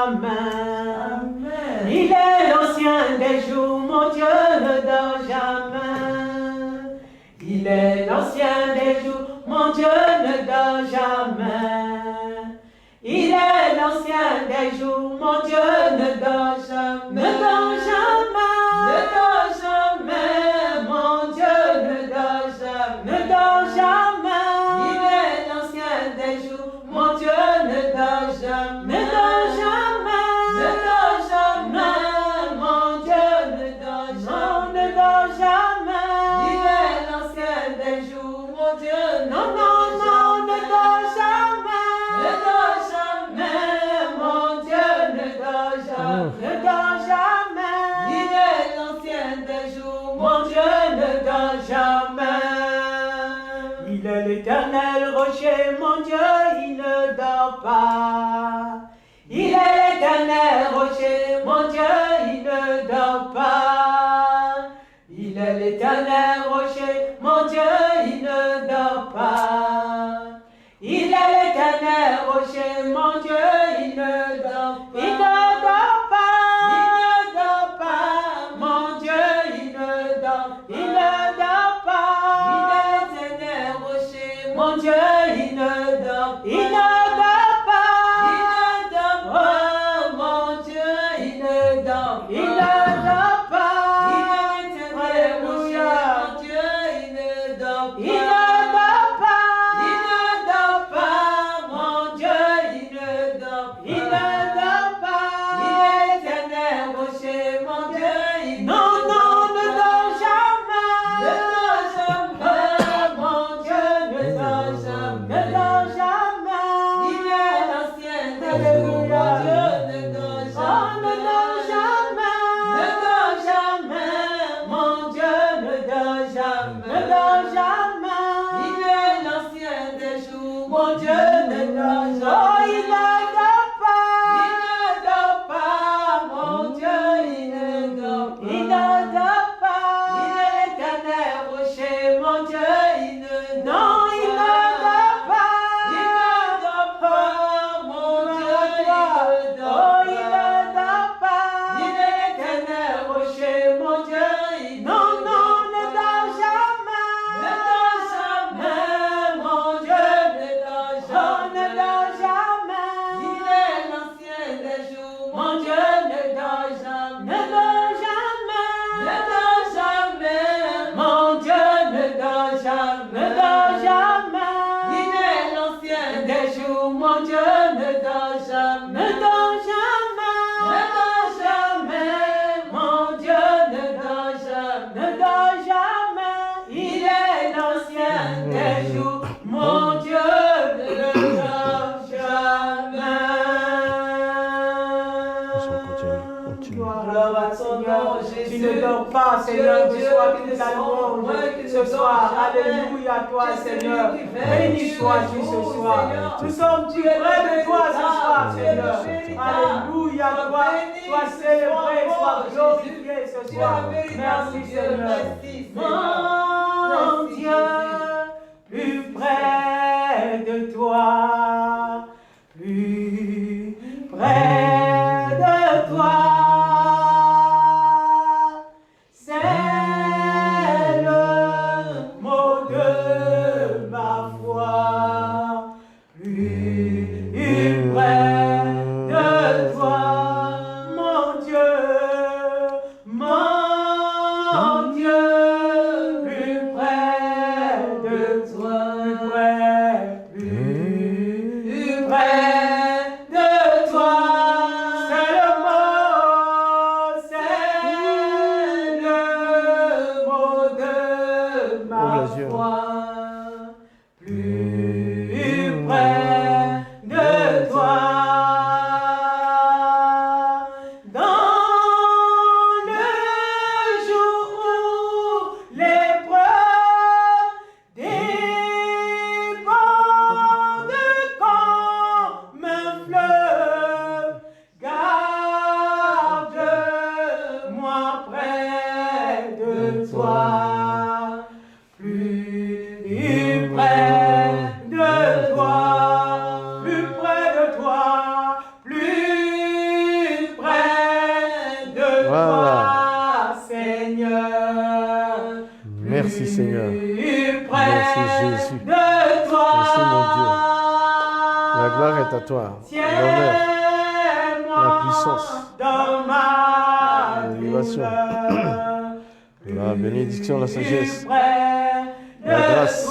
jamais. Amen. Il est l'ancien des jours, mon Dieu ne dort jamais. Il est l'ancien des jours, mon Dieu ne dort jamais. Il est l'ancien des jours, mon Dieu ne dort jamais. Ne dort jamais. Ne dort jamais, mon Dieu ne dort jamais. Ne dort jamais. Il est l'ancien des jours, mon Dieu ne dort jamais. Ne dort jamais. Ne dort jamais, mon Dieu ne dort jamais. Non, ne dort jamais. Il est l'ancien des jours, mon Dieu. Non, non, non, ne dort jamais. Ne dort jamais, mon Dieu ne dort jamais. Ne dort jamais. Il est l'ancien des jours, mon Dieu ne dort jamais. Il est l'éternel rocher, mon Dieu, il ne dort pas. Il est l'éternel rocher, mon Dieu, il ne dort pas. Il est l'éternel rocher, mon Dieu, il ne dort pas. Il est l'éternel rocher, mon Dieu, il ne dort pas. Il ne dort pas. Il ne dort pas, mon Dieu, il ne dort pas. Il ne dort pas. Il est l'éternel rocher, mon Dieu, il ne dort pas. Il ne dort pas. Il ne dort pas, mon Dieu, il ne dort pas. Il ne dort pas. Il est l'éternel rocher, mon Dieu, il ne dort pas. Il ne dort pas. Il ne dort pas, mon Dieu, il ne dort pas. Il ne dort pas. Il est l'éternel rocher, mon Dieu, il ne dort pas. Non, non, ne dort jamais. Ne dort jamais, mon Dieu, ne dort jamais. Ne dort jamais. Il est l'ancien des jours, mon Dieu, ne dort jamais. Oh, ne dort jamais. Ne dort jamais, mon Dieu, ne dort jamais. Ne dort jamais. Il est l'ancien des jours, mon Dieu, ne dort jamais. Oh, il ne dort pas. Il ne dort pas, mon Dieu, il ne dort pas. Il ne dort pas. Il est l'éternel rocher, mon Dieu, il ne dort pas. Non, il ne dort pas. Il ne dort pas, mon Dieu, il ne dort pas. Oh, il ne dort pas. Il est l'éternel rocher, mon Dieu, il non, non, ne dort jamais. Ne dort jamais, mon Dieu, ne dort jamais. Oh, ne dort jamais. Il est l'ancien des jours, mon Dieu, ne dort jamais. Ne dort jamais. Ne dort jamais, mon Dieu, ne dort jamais. Ne dort jamais. Il est l'ancien des jours, mon Dieu, ne dort jamais. Ne dort jamais. Ne dort jamais, mon Dieu, ne dort jamais. Ne dort jamais. Il est l'ancien des jours, mon Dieu, ne dort jamais. Gloire à ton nom, Jésus. Tu ne dors pas, Seigneur, reçois toute la louange ce soir. Alléluia, toi, Seigneur. Béni sois-tu ce soir. Nous sommes près de toi ce soir, Seigneur. Alléluia, toi, sois célébré, sois glorifié ce soir. Merci, Seigneur. Mon Dieu, plus près de toi, plus près de toi. C'est le mot de ma foi, plus près de toi, mon Dieu, plus près de toi, plus gloire est à toi. L'honneur, la puissance, l'élévation, la bénédiction, la sagesse, la grâce.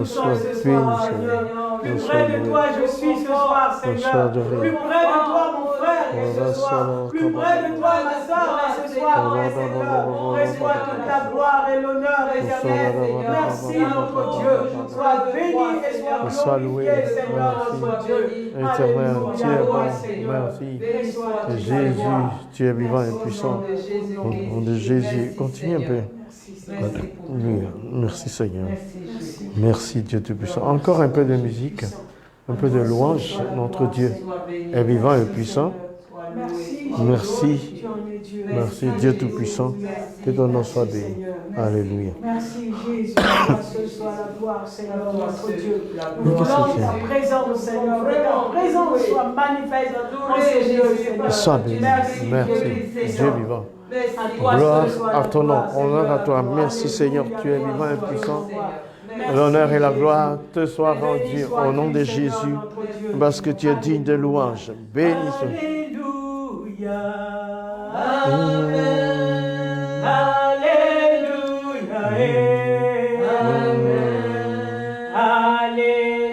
Sois béni, Seigneur. Plus près de toi, je suis ce soir, Seigneur. Plus près de toi, mon frère, et ce soir. Plus près de toi, ma soeur, et ce soir, Seigneur. Reçois toute la gloire et l'honneur éternel. Merci, notre Dieu. Sois béni et sois glorifié, Seigneur, notre Dieu. Éternel, tu es bon. Merci. Jésus, tu es vivant et puissant. Au nom de Jésus, continue un peu. Merci Seigneur. Merci Dieu Tout-Puissant. Encore un peu de musique, un peu de louange. Notre Dieu est vivant et puissant. Merci. Merci Dieu Tout-Puissant. Que ton nom soit béni. Alléluia. Merci Jésus. Ce soit la gloire, Seigneur, notre Dieu. Nous voulons ta présence, Seigneur. Que ta présence soit manifeste en ces lieux, Seigneur. Sois béni. Merci. Dieu vivant. Gloire à ton nom, honneur à toi. Merci Seigneur, tu es vivant et puissant. L'honneur et la gloire te soient rendus au nom de Jésus, parce que tu es digne de louange. Béni Alléluia. Amen. Alléluia.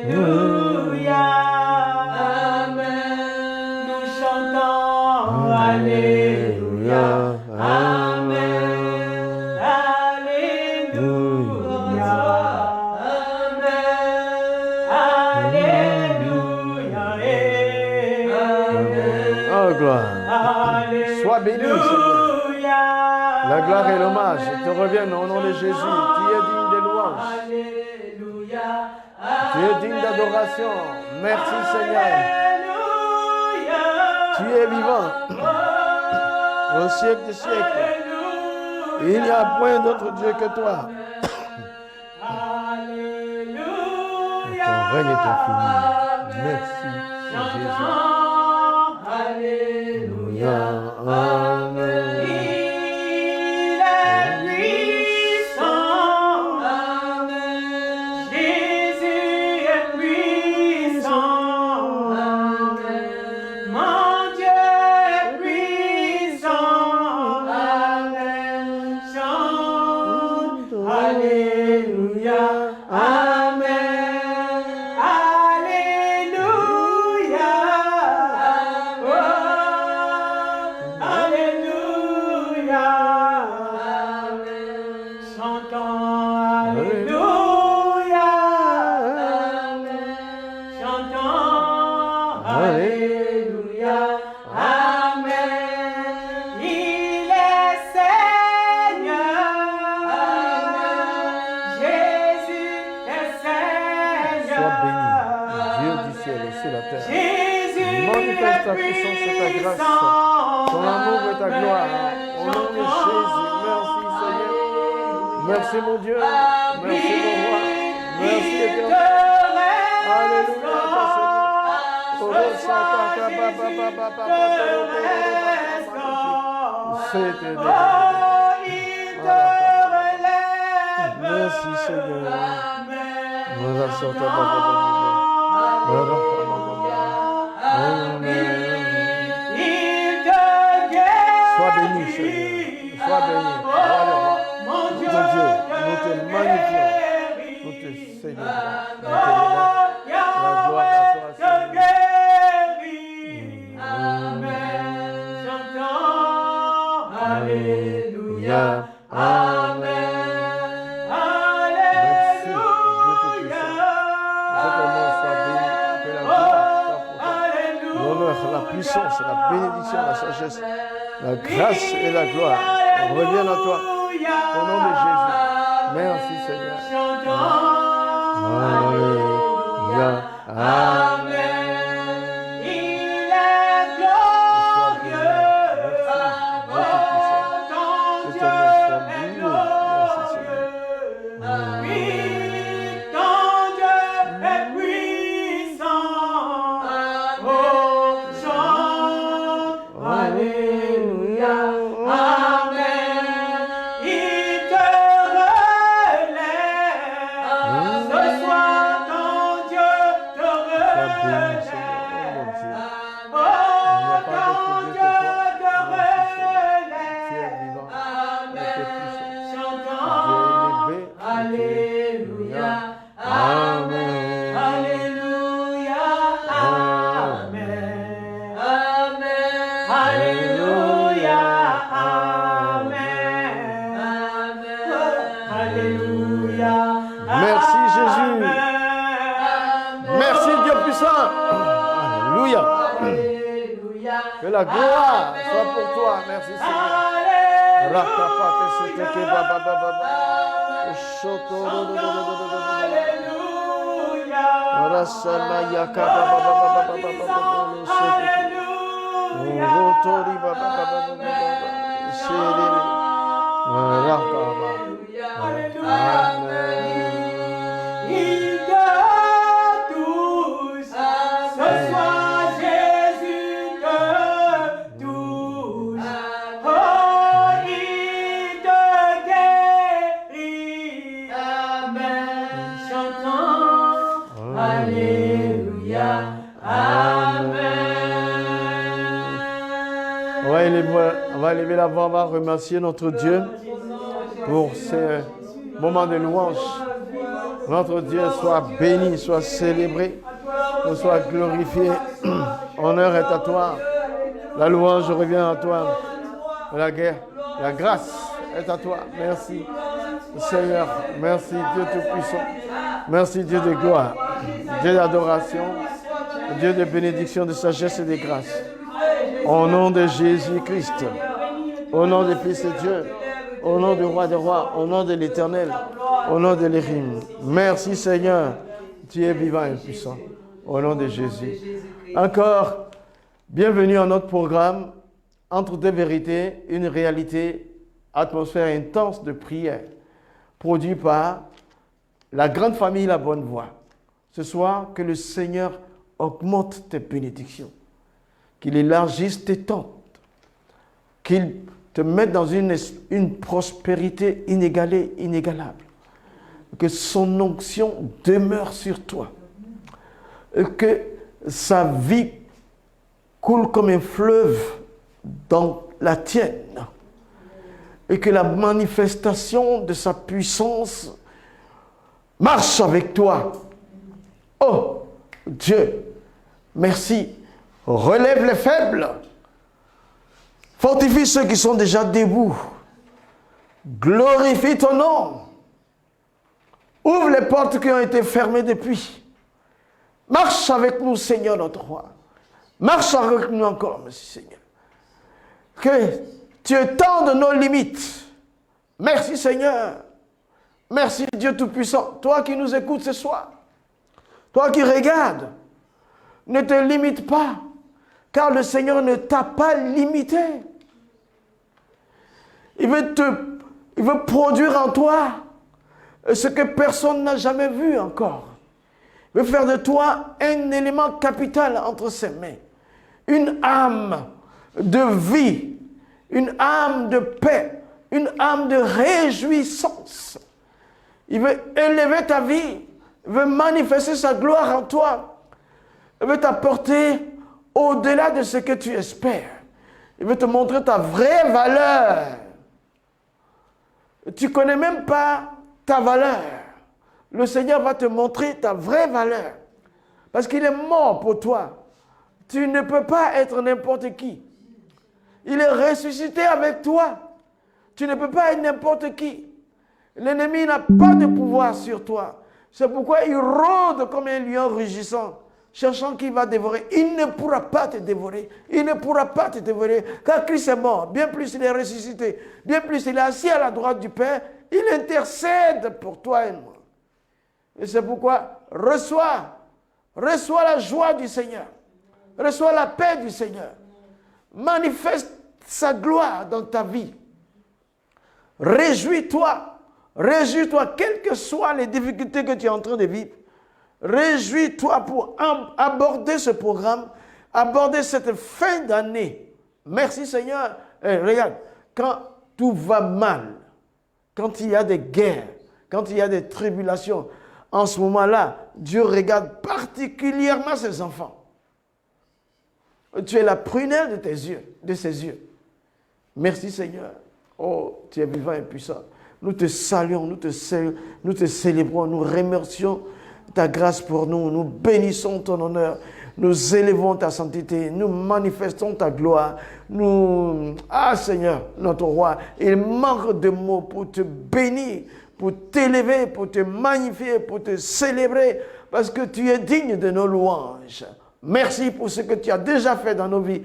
Alléluia. Amen. Nous chantons Alléluia. Sois béni, Seigneur. La gloire et l'hommage te reviennent au nom de Jésus. Tu es digne de louange. Tu es digne d'adoration. Merci, Seigneur. Tu es vivant au siècle des siècles. Il n'y a point d'autre Dieu que toi. Ton règne est infini. Merci, Jésus. Alléluia. Amen. Il est puissant. Amen. Jésus est puissant. Amen. Mon Dieu est puissant. Amen. Chante. Alléluia. Amen. Alléluia. Alléluia. Chantons Alléluia. Chantons Alléluia. Amen. Il est Seigneur. Jésus est Seigneur. Sois béni, Dieu du ciel et sur la terre. Jésus Manifeste ta est puissance et ta grâce, puissant. ton amour et ta gloire. Au nom de Jésus, merci Seigneur. Merci mon Dieu. Merci mon roi. Merci éternel. Alléluia, merci Seigneur. Sois béni, Seigneur. Sois béni. Roi de roi. Mon Dieu, nous te magnifions. Nous te célébrons. l'honneur, la puissance, la bénédiction, la sagesse, la grâce et la gloire reviennent à toi. Au nom de Jésus. Merci Seigneur. Alléluia. Amen. Il est glorieux. Ton Dieu est glorieux. Oui, ton Dieu est puissant. Oh, chante. Alléluia. Amen. Il te relève. Ce soir, ton Dieu te relève. Oh, ton Dieu te relève. Amen. Chantons. Alléluia. Amen. Alléluia. Amen. Amen. Alléluia. Amen. Alléluia. Merci Jésus. Merci Dieu puissant. Alléluia. Alléluia. Que la gloire soit pour toi. Merci Seigneur. Il te touche, ce soir Jésus te touche. Oh, il te guérit. Amen. Chantons. Alléluia. Amen. On va élever la voix, on va remercier notre Dieu pour ces moments de louange. Notre Dieu soit béni, soit célébré, soit glorifié. Honneur est à toi. La louange revient à toi. La grâce est à toi. Merci Seigneur. Merci Dieu Tout-Puissant. Merci Dieu de gloire. Dieu d'adoration. Dieu de bénédiction, de sagesse et de grâce. Au nom de Jésus-Christ. Au nom du Fils de Dieu. Au nom du Roi des Rois. Au nom de l'Éternel. Au nom de l'Érim. Merci Seigneur. Tu es vivant et puissant. Au nom de Jésus. Encore, bienvenue à notre programme Entre deux vérités, une réalité, atmosphère intense de prière, produit par la grande famille La Bonne Voix. Ce soir, que le Seigneur augmente tes bénédictions, qu'il élargisse tes tentes, qu'il te mette dans une prospérité inégalée, inégalable, que son onction demeure sur toi, et que sa vie coule comme un fleuve dans la tienne, et que la manifestation de sa puissance marche avec toi. Oh Dieu, merci. Relève les faibles. Fortifie ceux qui sont déjà debout. Glorifie ton nom. Ouvre les portes qui ont été fermées depuis. Marche avec nous, Seigneur notre roi. Marche avec nous encore, merci Seigneur. Que tu étendes nos limites. Merci Seigneur. Merci Dieu Tout-Puissant. Toi qui nous écoutes ce soir. Toi qui regardes. Ne te limite pas. Car le Seigneur ne t'a pas limité. Il veut produire en toi ce que personne n'a jamais vu encore. Il veut faire de toi un élément capital entre ses mains. Une âme de vie, une âme de paix, une âme de réjouissance. Il veut élever ta vie, il veut manifester sa gloire en toi. Il veut t'apporter au-delà de ce que tu espères. Il veut te montrer ta vraie valeur. Tu ne connais même pas ta valeur. Le Seigneur va te montrer ta vraie valeur. Parce qu'il est mort pour toi. Tu ne peux pas être n'importe qui. Il est ressuscité avec toi. Tu ne peux pas être n'importe qui. L'ennemi n'a pas de pouvoir sur toi. C'est pourquoi il rôde comme un lion rugissant cherchant qui va dévorer. Il ne pourra pas te dévorer. Il ne pourra pas te dévorer. Car Christ est mort. Bien plus, il est ressuscité. Bien plus, il est assis à la droite du Père. Il intercède pour toi et moi. Et c'est pourquoi, reçois la joie du Seigneur. Reçois la paix du Seigneur. Manifeste sa gloire dans ta vie. Réjouis-toi. Réjouis-toi, quelles que soient les difficultés que tu es en train de vivre. Réjouis-toi pour aborder ce programme, aborder cette fin d'année. Merci Seigneur. Regarde, quand tout va mal, quand il y a des guerres, quand il y a des tribulations, en ce moment-là, Dieu regarde particulièrement ses enfants. Tu es la prunelle de tes yeux, de ses yeux. Merci Seigneur. Oh, tu es vivant et puissant. Nous te saluons, nous te célébrons, nous remercions ta grâce pour nous, nous bénissons ton honneur, nous élevons ta sainteté, nous manifestons ta gloire. Seigneur, notre roi, il manque de mots pour te bénir, pour t'élever, pour te magnifier, pour te célébrer, parce que tu es digne de nos louanges. Merci pour ce que tu as déjà fait dans nos vies.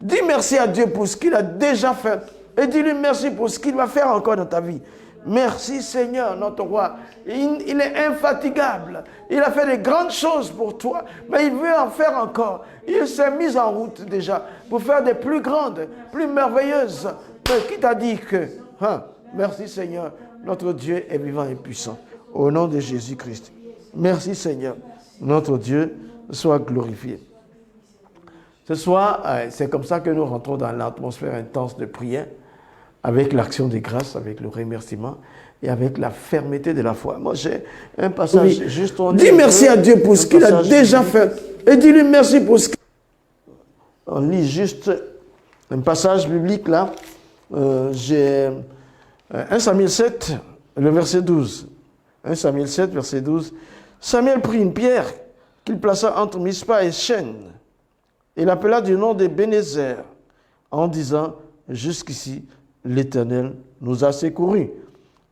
Dis merci à Dieu pour ce qu'il a déjà fait et dis-lui merci pour ce qu'il va faire encore dans ta vie. Merci Seigneur, notre roi. Il est infatigable. Il a fait de grandes choses pour toi, mais il veut en faire encore. Il s'est mis en route déjà pour faire des plus grandes, plus merveilleuses. Mais qui t'a dit que... Merci Seigneur, notre Dieu est vivant et puissant. Au nom de Jésus-Christ. Merci Seigneur, notre Dieu soit glorifié. Ce soir, c'est comme ça que nous rentrons dans l'atmosphère intense de prière, avec l'action de grâce, avec le remerciement et avec la fermeté de la foi. Moi, j'ai un passage juste... Dis merci à Dieu pour ce qu'il a déjà fait. Et dis-lui merci pour ce qu'il... On lit juste un passage biblique là. J'ai 1 Samuel 7, le verset 12. 1 Samuel 7, verset 12. Samuel prit une pierre qu'il plaça entre Mispa et Chêne. Il appela du nom de Bénézer en disant, jusqu'ici, l'Éternel nous a secourus.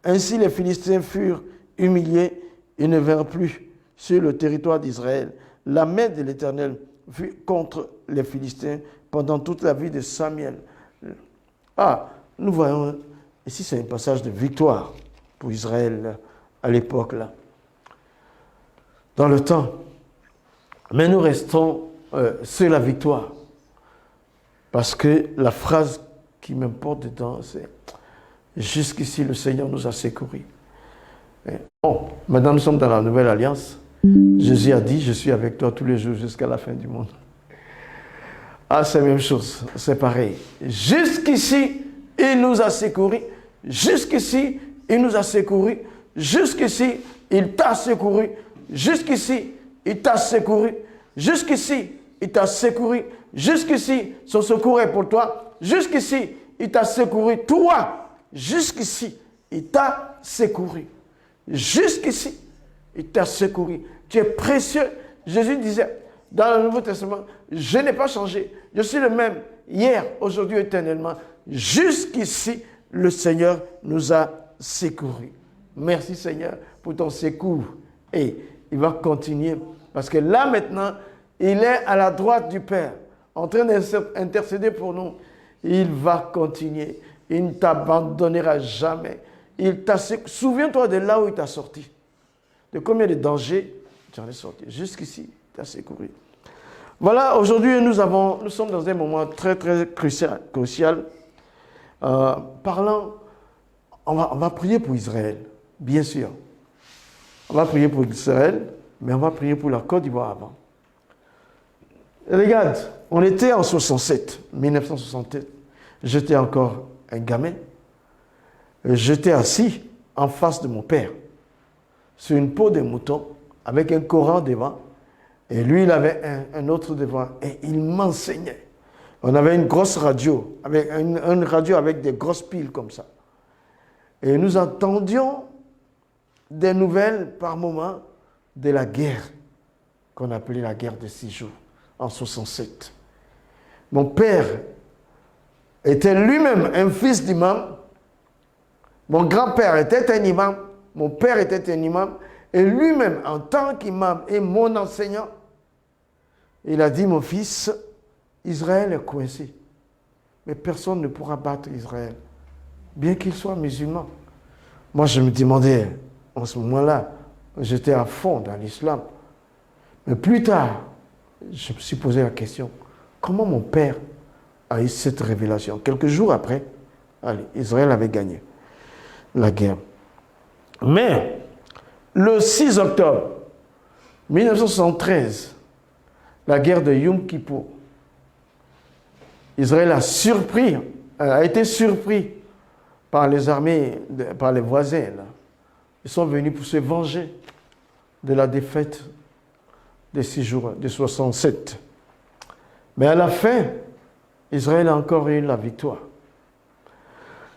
Ainsi les Philistins furent humiliés et ne vinrent plus sur le territoire d'Israël. La main de l'Éternel fut contre les Philistins pendant toute la vie de Samuel. Nous voyons, ici c'est un passage de victoire pour Israël à l'époque là. Dans le temps. Mais nous restons sur la victoire. Parce que la phrase qui m'importe dedans, c'est « Jusqu'ici, le Seigneur nous a secourus ». Bon, maintenant nous sommes dans la nouvelle alliance. Jésus a dit « Je suis avec toi tous les jours jusqu'à la fin du monde ». C'est la même chose, c'est pareil. Jusqu'ici, il nous a secourus. Jusqu'ici, il nous a secourus. Jusqu'ici, il t'a secouru. Jusqu'ici, il t'a secouru. Jusqu'ici, il t'a secouru. Jusqu'ici, son secours est pour toi. Jusqu'ici, il t'a secouru. Toi, jusqu'ici, il t'a secouru. Jusqu'ici, il t'a secouru. Tu es précieux. Jésus disait dans le Nouveau Testament, je n'ai pas changé. Je suis le même hier, aujourd'hui, éternellement. Jusqu'ici, le Seigneur nous a secourus. Merci Seigneur pour ton secours. Et il va continuer. Parce que là maintenant, il est à la droite du Père, en train d'intercéder pour nous. Il va continuer. Il ne t'abandonnera jamais. Souviens-toi de là où il t'a sorti. De combien de dangers tu en es sorti. Jusqu'ici, il t'a secouru. Voilà, aujourd'hui, nous sommes dans un moment très, très crucial. On va prier pour Israël, bien sûr. On va prier pour Israël, mais on va prier pour la Côte d'Ivoire avant. Regarde, on était en 1967. J'étais encore un gamin. J'étais assis en face de mon père, sur une peau de mouton, avec un Coran devant. Et lui, il avait un autre devant. Et il m'enseignait. On avait une grosse radio, une radio avec des grosses piles comme ça. Et nous entendions des nouvelles par moments de la guerre, qu'on appelait la guerre de 6 jours, en 67. Mon père était lui-même un fils d'imam. Mon grand-père était un imam. Mon père était un imam. Et lui-même, en tant qu'imam et mon enseignant, Il a dit, mon fils, Israël est coincé. Mais personne ne pourra battre Israël, bien qu'il soit musulman. Moi, je me demandais, en ce moment-là, j'étais à fond dans l'islam. Mais plus tard, je me suis posé la question, comment mon père a eu cette révélation? Quelques jours après, allez, Israël avait gagné la guerre. Mais, le 6 octobre 1973, la guerre de Yom Kippour, Israël a été surpris par les armées, par les voisins. Là. Ils sont venus pour se venger de la défaite des 6 jours, de 67. Mais à la fin, Israël a encore eu la victoire.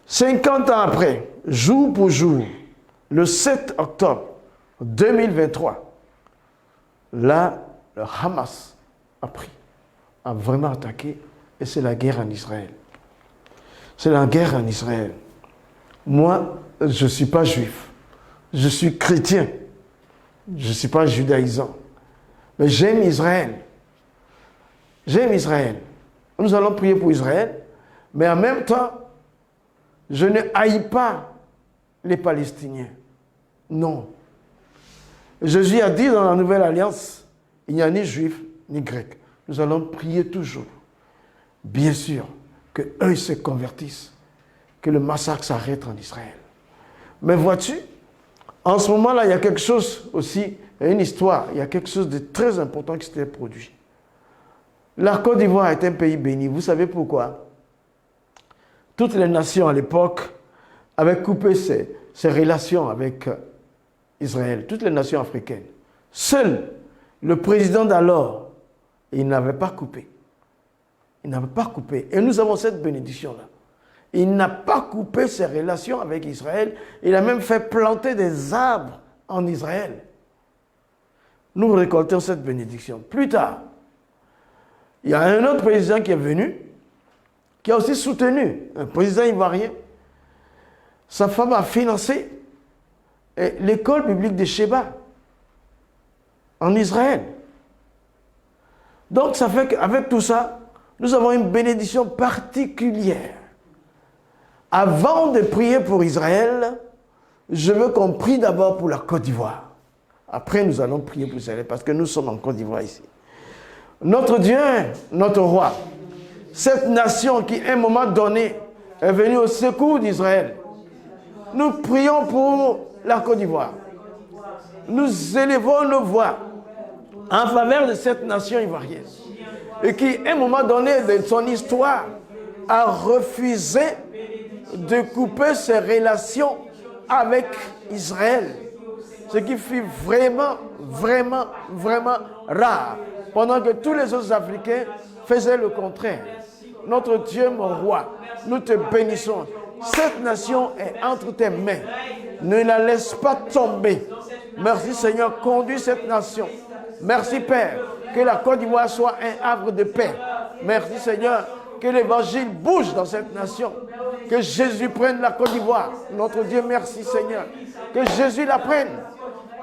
50 ans après, jour pour jour, le 7 octobre 2023, là, le Hamas a vraiment attaqué, et c'est la guerre en Israël. C'est la guerre en Israël. Moi, je ne suis pas juif, je suis chrétien, je ne suis pas judaïsant, mais j'aime Israël. J'aime Israël. Nous allons prier pour Israël, mais en même temps, je ne haïs pas les Palestiniens. Non. Jésus a dit dans la Nouvelle Alliance, il n'y a ni juif ni grec. Nous allons prier toujours. Bien sûr, qu'eux se convertissent, que le massacre s'arrête en Israël. Mais vois-tu, en ce moment-là, il y a quelque chose aussi, il y a une histoire, il y a quelque chose de très important qui s'était produit. La Côte d'Ivoire est un pays béni. Vous savez pourquoi? Toutes les nations à l'époque avaient coupé ses relations avec Israël, toutes les nations africaines. Seul le président d'alors, il n'avait pas coupé. Il n'avait pas coupé. Et nous avons cette bénédiction-là. Il n'a pas coupé ses relations avec Israël. Il a même fait planter des arbres en Israël. Nous récoltons cette bénédiction. Plus tard, il y a un autre président qui est venu, qui a aussi soutenu, un président ivoirien. Sa femme a financé l'école biblique de Sheba en Israël. Donc ça fait qu'avec tout ça, nous avons une bénédiction particulière. Avant de prier pour Israël, je veux qu'on prie d'abord pour la Côte d'Ivoire. Après, nous allons prier pour Israël parce que nous sommes en Côte d'Ivoire ici. Notre Dieu, notre roi, cette nation qui, à un moment donné, est venue au secours d'Israël. Nous prions pour la Côte d'Ivoire. Nous élevons nos voix en faveur de cette nation ivoirienne. Et qui, à un moment donné de son histoire, a refusé de couper ses relations avec Israël. Ce qui fut vraiment, vraiment, vraiment rare. Pendant que tous les autres Africains faisaient le contraire. Notre Dieu, mon roi, nous te bénissons. Cette nation est entre tes mains. Ne la laisse pas tomber. Merci Seigneur, conduis cette nation. Merci Père, que la Côte d'Ivoire soit un havre de paix. Merci Seigneur, que l'évangile bouge dans cette nation. Que Jésus prenne la Côte d'Ivoire. Notre Dieu, merci Seigneur. Que Jésus la prenne.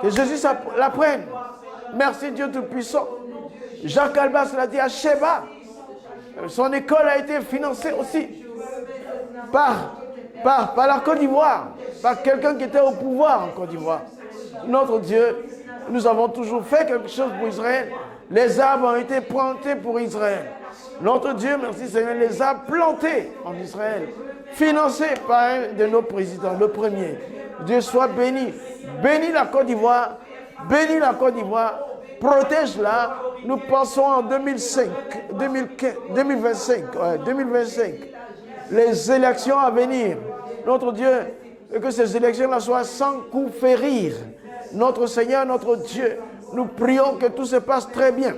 Que Jésus la prenne. Merci Dieu Tout-Puissant. Jacques Albas l'a dit à Sheba. Son école a été financée aussi par la Côte d'Ivoire, par quelqu'un qui était au pouvoir en Côte d'Ivoire. Notre Dieu, nous avons toujours fait quelque chose pour Israël. Les arbres ont été plantés pour Israël. Notre Dieu, merci Seigneur, les arbres plantés en Israël, financés par un de nos présidents, le premier. Dieu soit béni. Bénis la Côte d'Ivoire. Bénis la Côte d'Ivoire. Protège-la. Nous pensons en 2025. Les élections à venir. Notre Dieu, que ces élections-là soient sans coup férir. Notre Seigneur, notre Dieu, nous prions que tout se passe très bien.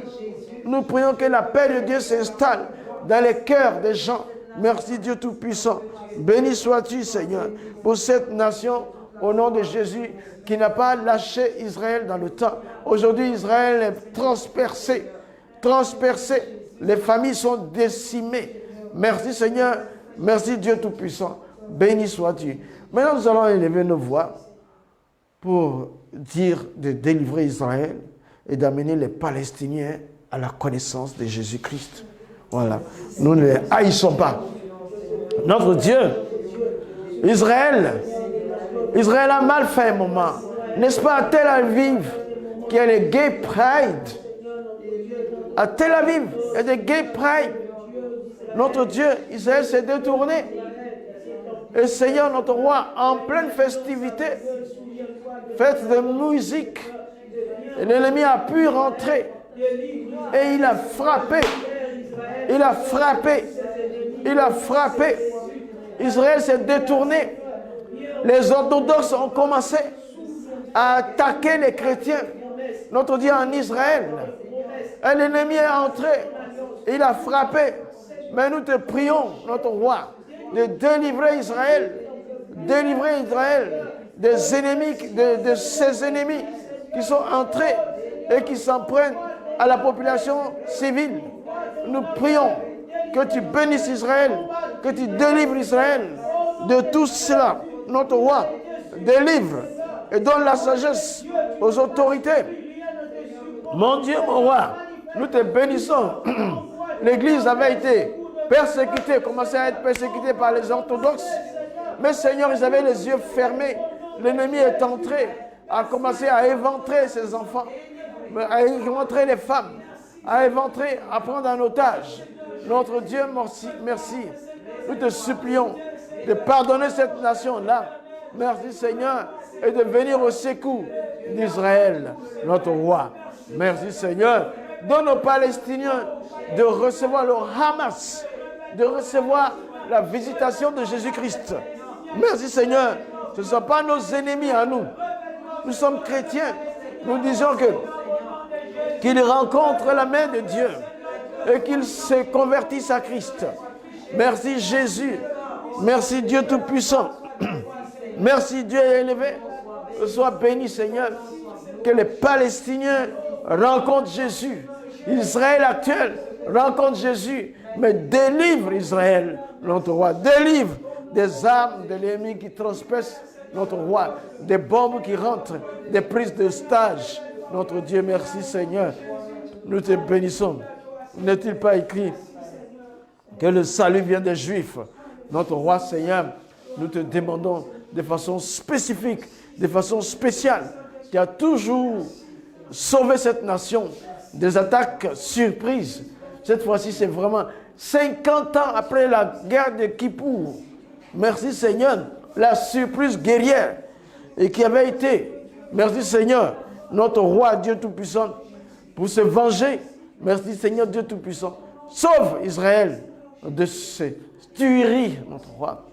Nous prions que la paix de Dieu s'installe dans les cœurs des gens. Merci Dieu Tout-Puissant. Béni sois-tu, Seigneur, pour cette nation, au nom de Jésus, qui n'a pas lâché Israël dans le temps. Aujourd'hui, Israël est transpercé. Les familles sont décimées. Merci Seigneur. Merci Dieu Tout-Puissant. Béni sois-tu. Maintenant, nous allons élever nos voix pour dire de délivrer Israël et d'amener les Palestiniens à la connaissance de Jésus-Christ. Voilà. Nous ne les haïssons pas. Notre Dieu, Israël a mal fait un moment. N'est-ce pas à Tel Aviv qu'il y a les gay pride? À Tel Aviv, il y a des gay pride. Notre Dieu, Israël s'est détourné. Et Seigneur, notre roi, en pleine festivité, fête de musique, et l'ennemi a pu rentrer. Et il a frappé. Il a frappé. Il a frappé. Israël s'est détourné. Les orthodoxes ont commencé à attaquer les chrétiens. Notre Dieu en Israël. Et l'ennemi est entré. Il a frappé. Mais nous te prions, notre roi, de délivrer Israël. Délivrer Israël des ennemis, de ses ennemis qui sont entrés et qui s'en prennent à la population civile. Nous prions que tu bénisses Israël, que tu délivres Israël de tout cela. Notre roi, délivre et donne la sagesse aux autorités. Mon Dieu, mon roi, nous te bénissons. L'Église avait été persécutée, commençait à être persécutée par les orthodoxes. Mais Seigneur, ils avaient les yeux fermés. L'ennemi est entré, a commencé à éventrer ses enfants, à éventrer les femmes, à éventrer, à prendre en otage. Notre Dieu, merci. Nous te supplions de pardonner cette nation-là. Merci Seigneur, et de venir au secours d'Israël, notre roi. Merci Seigneur. Donne aux Palestiniens de recevoir le Hamas, de recevoir la visitation de Jésus-Christ. Merci Seigneur. Ce ne sont pas nos ennemis à nous. Nous sommes chrétiens. Nous disons qu'ils rencontrent la main de Dieu et qu'ils se convertissent à Christ. Merci Jésus. Merci Dieu Tout-Puissant. Merci Dieu élevé. Sois béni Seigneur. Que les Palestiniens rencontrent Jésus. Israël actuel rencontre Jésus. Mais délivre Israël, notre roi. Délivre des armes de l'ennemi qui transpercent notre roi. Des bombes qui rentrent. Des prises de stage. Notre Dieu, merci Seigneur. Nous te bénissons. N'est-il pas écrit que le salut vient des Juifs? Notre roi Seigneur, nous te demandons de façon spécifique, de façon spéciale, qui a toujours sauvé cette nation des attaques surprises. Cette fois-ci, c'est vraiment 50 ans après la guerre de Kippour. Merci Seigneur, la surprise guerrière et qui avait été, merci Seigneur, notre roi Dieu Tout-Puissant, pour se venger. Merci Seigneur Dieu Tout-Puissant. Sauve Israël de ces tueries, notre roi.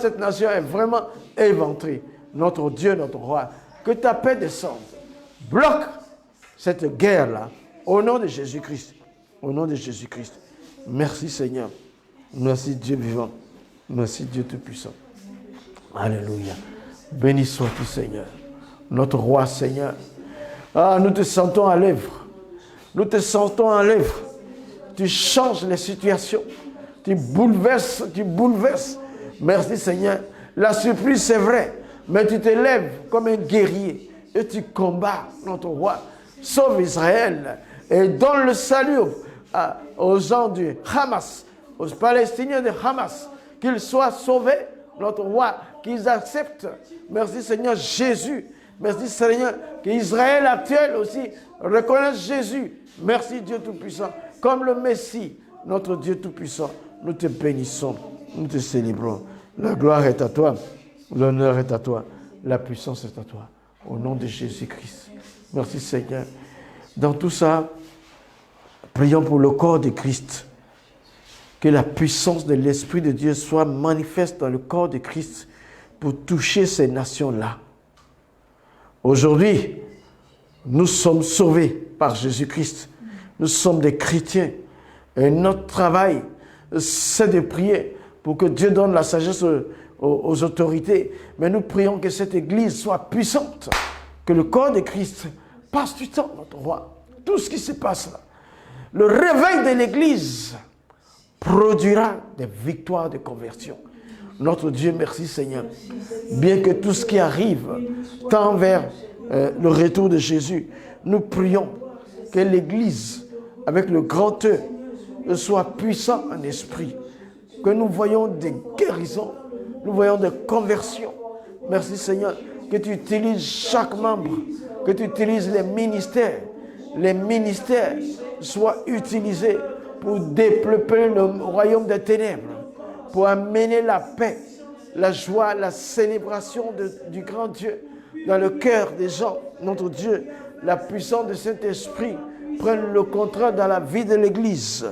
Cette nation est vraiment éventrée. Notre Dieu, notre roi, que ta paix descende. Bloque cette guerre-là au nom de Jésus-Christ. Au nom de Jésus-Christ. Merci Seigneur. Merci Dieu vivant. Merci Dieu Tout-Puissant. Alléluia. Béni sois-tu Seigneur. Notre roi Seigneur. Ah, nous te sentons à l'œuvre. Nous te sentons à l'œuvre. Tu changes les situations. Tu bouleverses. Merci Seigneur. La surprise c'est vrai. Mais tu te lèves comme un guerrier. Et tu combats notre roi. Sauve Israël. Et donne le salut aux gens du Hamas. Aux Palestiniens de Hamas. Qu'ils soient sauvés. Notre roi. Qu'ils acceptent. Merci Seigneur Jésus. Merci Seigneur. Qu'Israël actuel aussi reconnaisse Jésus. Merci Dieu Tout-Puissant. Comme le Messie. Notre Dieu Tout-Puissant. Nous te bénissons. Nous te célébrons. La gloire est à toi. L'honneur est à toi. La puissance est à toi. Au nom de Jésus-Christ. Merci Seigneur. Dans tout ça, prions pour le corps de Christ. Que la puissance de l'Esprit de Dieu soit manifeste dans le corps de Christ pour toucher ces nations-là. Aujourd'hui, nous sommes sauvés par Jésus-Christ. Nous sommes des chrétiens. Et notre travail, c'est de prier pour que Dieu donne la sagesse aux autorités. Mais nous prions que cette Église soit puissante. Que le corps de Christ passe du temps, notre roi. Tout ce qui se passe là. Le réveil de l'Église produira des victoires de conversion. Notre Dieu, merci Seigneur. Bien que tout ce qui arrive tend vers le retour de Jésus, nous prions que l'Église, avec le grand E, soit puissant en esprit. Que nous voyons des guérisons, nous voyons des conversions. Merci Seigneur, que tu utilises chaque membre, que tu utilises les ministères. Les ministères soient utilisés pour développer le royaume des ténèbres, pour amener la paix, la joie, la célébration du grand Dieu dans le cœur des gens. Notre Dieu, la puissance de Saint-Esprit prenne le contrôle dans la vie de l'Église.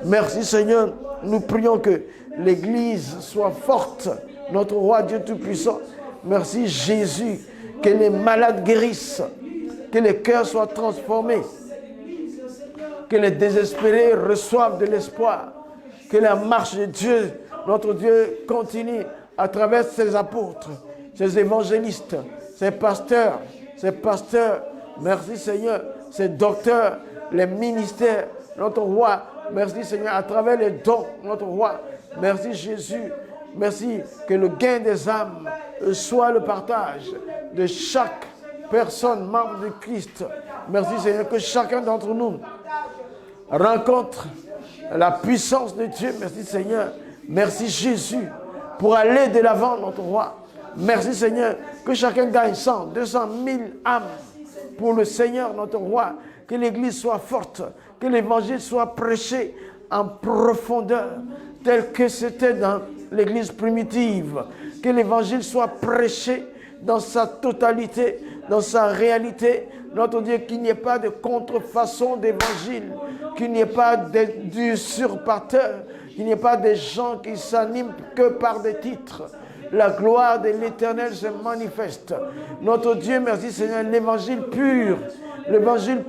Merci Seigneur, nous prions que l'Église soit forte, notre roi Dieu Tout-Puissant. Merci Jésus, que les malades guérissent, que les cœurs soient transformés, que les désespérés reçoivent de l'espoir, que la marche de Dieu, notre Dieu, continue à travers ses apôtres, ses évangélistes, ses pasteurs, merci Seigneur, ses docteurs, les ministères, notre roi. Merci Seigneur, à travers les dons, notre roi. Merci Jésus. Merci que le gain des âmes soit le partage de chaque personne membre de Christ. Merci Seigneur, que chacun d'entre nous rencontre la puissance de Dieu. Merci Seigneur. Merci Jésus pour aller de l'avant, notre roi. Merci Seigneur, que chacun gagne 100, 200, 1000 âmes pour le Seigneur, notre roi. Que l'Église soit forte, que l'Évangile soit prêché en profondeur, tel que c'était dans l'Église primitive. Que l'Évangile soit prêché dans sa totalité, dans sa réalité. Notre Dieu, qu'il n'y ait pas de contrefaçon d'Évangile, qu'il n'y ait pas d'usurpateurs, qu'il n'y ait pas des gens qui s'animent que par des titres. La gloire de l'Éternel se manifeste. Notre Dieu, merci Seigneur, l'évangile pur, l'évangile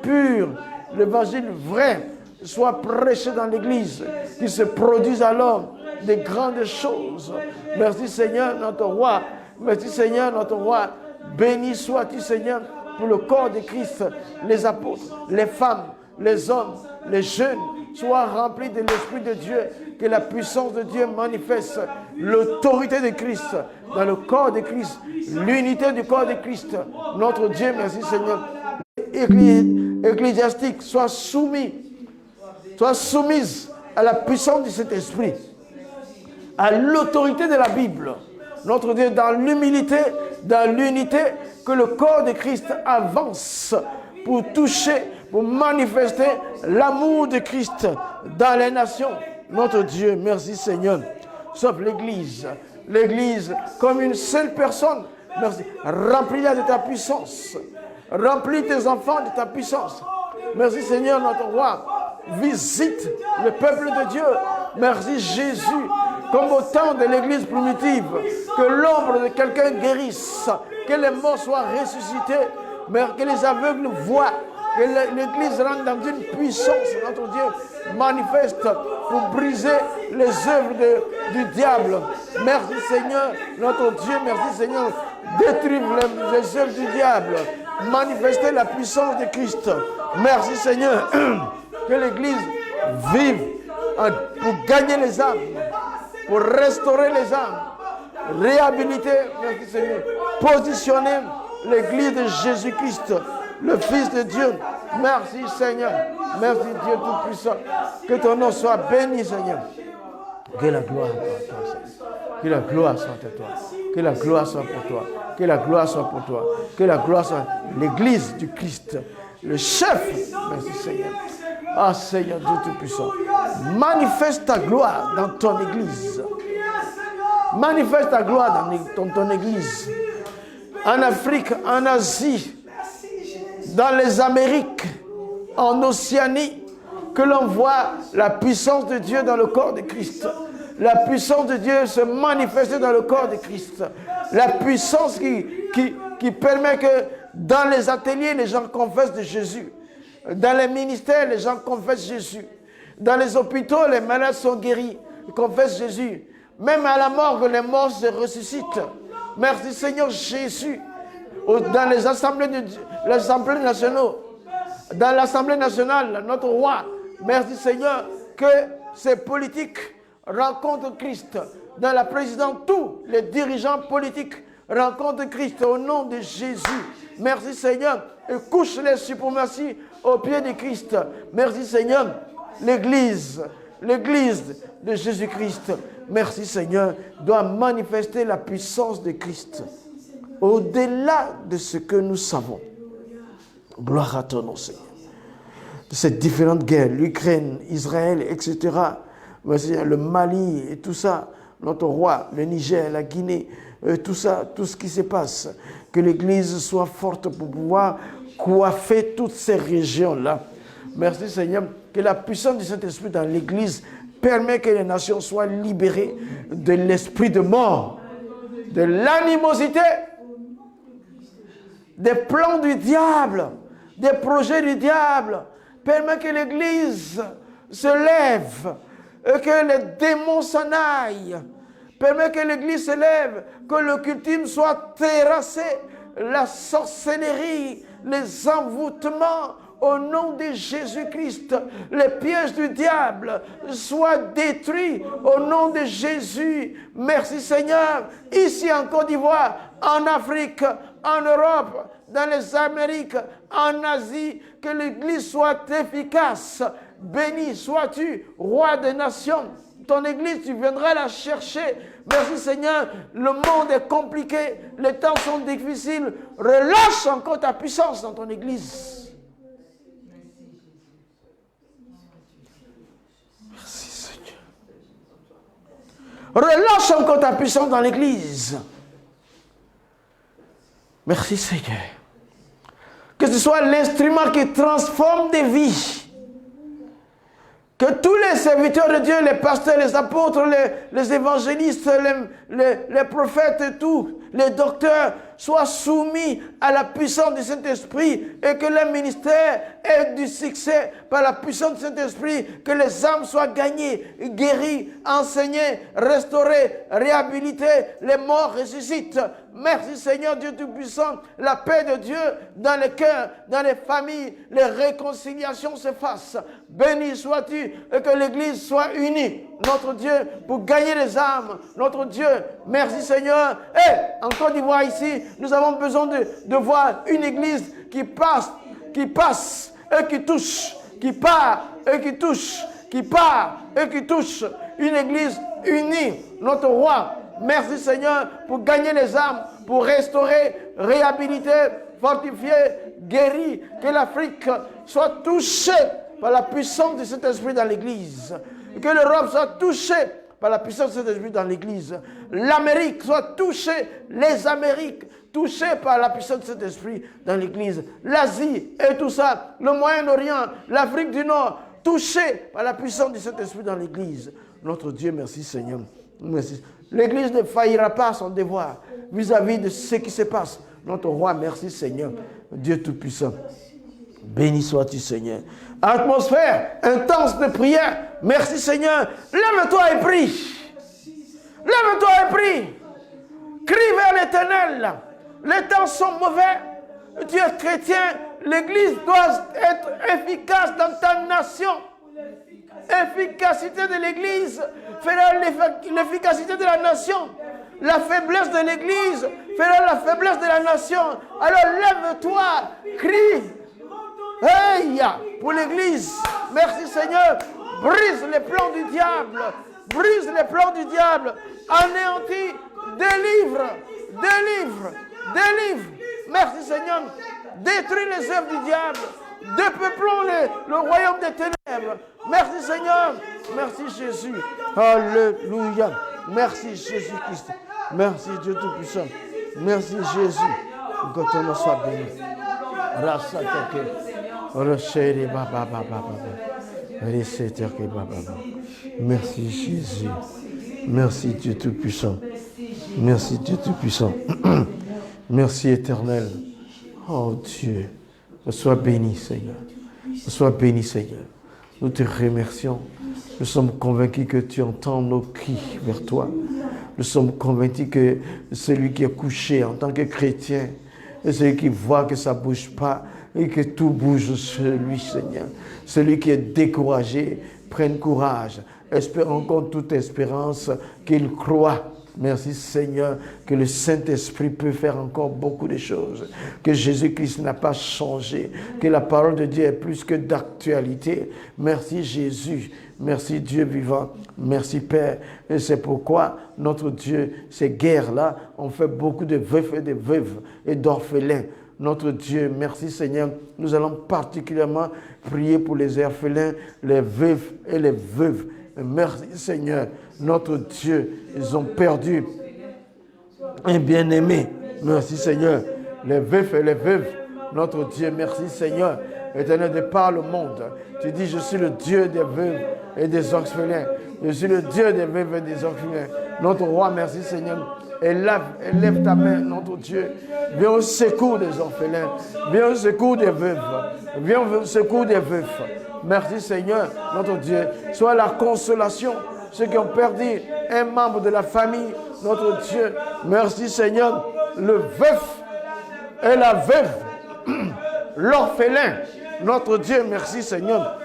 vrai soit prêché dans l'Église, qu'il se produise alors des grandes choses. Merci Seigneur, notre roi. Merci Seigneur, notre roi. Béni sois-tu Seigneur pour le corps de Christ, les apôtres, les femmes, les hommes, les jeunes, soient remplis de l'Esprit de Dieu, que la puissance de Dieu manifeste l'autorité de Christ dans le corps de Christ, l'unité du corps de Christ. Notre Dieu, merci Seigneur. Ecclésiastique, sois soumise à la puissance de cet esprit, à l'autorité de la Bible. Notre Dieu, dans l'humilité, dans l'unité, que le corps de Christ avance pour toucher, pour manifester l'amour de Christ dans les nations. Notre Dieu, merci Seigneur. Sauf l'Église. L'Église comme une seule personne. Merci. Remplis-la de ta puissance. Remplis tes enfants de ta puissance. Merci Seigneur, notre roi. Visite le peuple de Dieu. Merci Jésus. Comme au temps de l'Église primitive, que l'ombre de quelqu'un guérisse, que les morts soient ressuscités, mais que les aveugles voient, que l'Église rentre dans une puissance, notre Dieu, manifeste pour briser les œuvres du diable. Merci Seigneur, notre Dieu, merci Seigneur, détruire les œuvres du diable, manifester la puissance de Christ. Merci Seigneur, que l'Église vive pour gagner les âmes, pour restaurer les âmes, réhabiliter, merci Seigneur, positionner l'Église de Jésus-Christ, le Fils de Dieu. Merci Seigneur, merci Dieu Tout-Puissant, que ton nom soit béni Seigneur. Que la gloire soit pour toi, Seigneur. Que la gloire soit pour toi, que la gloire soit pour toi, que la gloire soit pour toi, que la gloire soit l'Église du Christ, le chef. Merci Seigneur. Ah Seigneur Dieu Tout-Puissant, manifeste ta gloire dans ton Église. Manifeste ta gloire dans ton Église. En Afrique, en Asie, dans les Amériques, en Océanie, que l'on voit la puissance de Dieu dans le corps de Christ. La puissance de Dieu se manifester dans le corps de Christ. La puissance qui permet que dans les ateliers, les gens confessent de Jésus. Dans les ministères, les gens confessent Jésus. Dans les hôpitaux, les malades sont guéris, ils confessent Jésus. Même à la morgue, les morts se ressuscitent. Merci Seigneur Jésus. Dans les assemblées nationales, dans l'Assemblée nationale, notre roi, merci Seigneur, que ces politiques rencontrent Christ. Dans la présidence, tous les dirigeants politiques Rencontre Christ au nom de Jésus. Merci Seigneur. Et couche les suprématies au pied de Christ. Merci Seigneur. L'Église de Jésus-Christ, merci Seigneur, doit manifester la puissance de Christ au-delà de ce que nous savons. Gloire à ton nom, Seigneur. De ces différentes guerres, l'Ukraine, Israël, etc., le Mali et tout ça, notre roi, le Niger, la Guinée, tout ça, tout ce qui se passe, que l'Église soit forte pour pouvoir coiffer toutes ces régions-là. Merci Seigneur, que la puissance du Saint-Esprit dans l'Église permet que les nations soient libérées de l'esprit de mort, de l'animosité, des plans du diable, des projets du diable. Permet que l'Église se lève et que les démons s'en aillent. Permet que l'Église se lève, que l'occultisme soit terrassé, la sorcellerie, les envoûtements, au nom de Jésus-Christ, les pièges du diable soient détruits au nom de Jésus. Merci Seigneur. Ici en Côte d'Ivoire, en Afrique, en Europe, dans les Amériques, en Asie, que l'Église soit efficace. Béni sois-tu, roi des nations. Ton Église, tu viendras la chercher. Merci Seigneur, le monde est compliqué, les temps sont difficiles. Relâche encore ta puissance dans ton Église. Relâche encore ta puissance dans l'Église. Merci Seigneur. Que ce soit l'instrument qui transforme des vies. Que tous les serviteurs de Dieu, les pasteurs, les apôtres, les évangélistes, les prophètes et tout, les docteurs, soient soumis à la puissance du Saint-Esprit et que leur ministère ait du succès par la puissance du Saint-Esprit, que les âmes soient gagnées, guéries, enseignées, restaurées, réhabilitées, les morts ressuscitent. Merci Seigneur Dieu Tout-Puissant, la paix de Dieu dans les cœurs, dans les familles, les réconciliations se fassent. Béni sois-tu et que l'Église soit unie, notre Dieu, pour gagner les âmes, notre Dieu. Merci Seigneur. Et en Côte d'Ivoire ici, nous avons besoin de voir une Église qui passe et qui touche, qui part et qui touche, qui part et qui touche. Une Église unie, notre roi. Merci Seigneur pour gagner les âmes, pour restaurer, réhabiliter, fortifier, guérir. Que l'Afrique soit touchée par la puissance de cet esprit dans l'Église. Que l'Europe soit touchée par la puissance de cet esprit dans l'Église. L'Amérique soit touchée, les Amériques touchées par la puissance de cet esprit dans l'Église. L'Asie et tout ça, le Moyen-Orient, l'Afrique du Nord, touchée par la puissance de cet esprit dans l'Église. Notre Dieu, merci Seigneur. Merci. L'Église ne faillira pas à son devoir vis-à-vis de ce qui se passe. Notre roi, merci Seigneur, Dieu Tout-Puissant. Béni sois-tu Seigneur. Atmosphère intense de prière. Merci Seigneur. Lève-toi et prie. Lève-toi et prie. Crie vers l'Éternel. Les temps sont mauvais. Tu es chrétien. L'Église doit être efficace dans ta nation. Efficacité de l'Église fera l'efficacité de la nation. La faiblesse de l'Église fera la faiblesse de la nation. Alors lève-toi, crie. Hey, pour l'Église. Merci Seigneur. Brise les plans du diable. Brise les plans du diable. Anéantis. Délivre. Délivre. Délivre. Merci Seigneur. Détruis les œuvres du diable. Dépeuplons le royaume des ténèbres. Merci Seigneur. Merci Jésus. Alléluia. Merci Jésus-Christ. Merci Dieu Tout-Puissant. Merci Jésus. Que ton nom soit béni. Merci Jésus. Merci Dieu Tout-Puissant. Merci Dieu Tout-Puissant. Merci Éternel. Oh Dieu. Sois béni Seigneur. Sois béni Seigneur. Nous te remercions. Nous sommes convaincus que tu entends nos cris vers toi. Nous sommes convaincus que celui qui est couché en tant que chrétien, et celui qui voit que ça ne bouge pas et que tout bouge sur lui, Seigneur. Celui qui est découragé, prenne courage. Espérons contre toute espérance qu'il croit Merci Seigneur que le Saint-Esprit peut faire encore beaucoup de choses, que Jésus-Christ n'a pas changé, que la parole de Dieu est plus que d'actualité. Merci Jésus, merci Dieu vivant, merci Père. Et c'est pourquoi notre Dieu, ces guerres-là, ont fait beaucoup de veufs et de veuves et d'orphelins. Notre Dieu, merci Seigneur, nous allons particulièrement prier pour les orphelins, les veufs et les veuves. Merci Seigneur, notre Dieu, ils ont perdu un bien-aimé. Merci Seigneur, les veufs et les veuves, notre Dieu, merci Seigneur, Éternel de par le monde. Tu dis, je suis le Dieu des veuves et des orphelins. Je suis le Dieu des veuves et des orphelins. Notre roi, merci Seigneur. Élève ta main, notre Dieu. Viens au secours des orphelins. Viens au secours des veuves. Viens au secours des veufs. Merci Seigneur, notre Dieu. Sois la consolation. Ceux qui ont perdu un membre de la famille, notre Dieu. Merci Seigneur. Le veuf et la veuve. L'orphelin. Notre Dieu, merci Seigneur.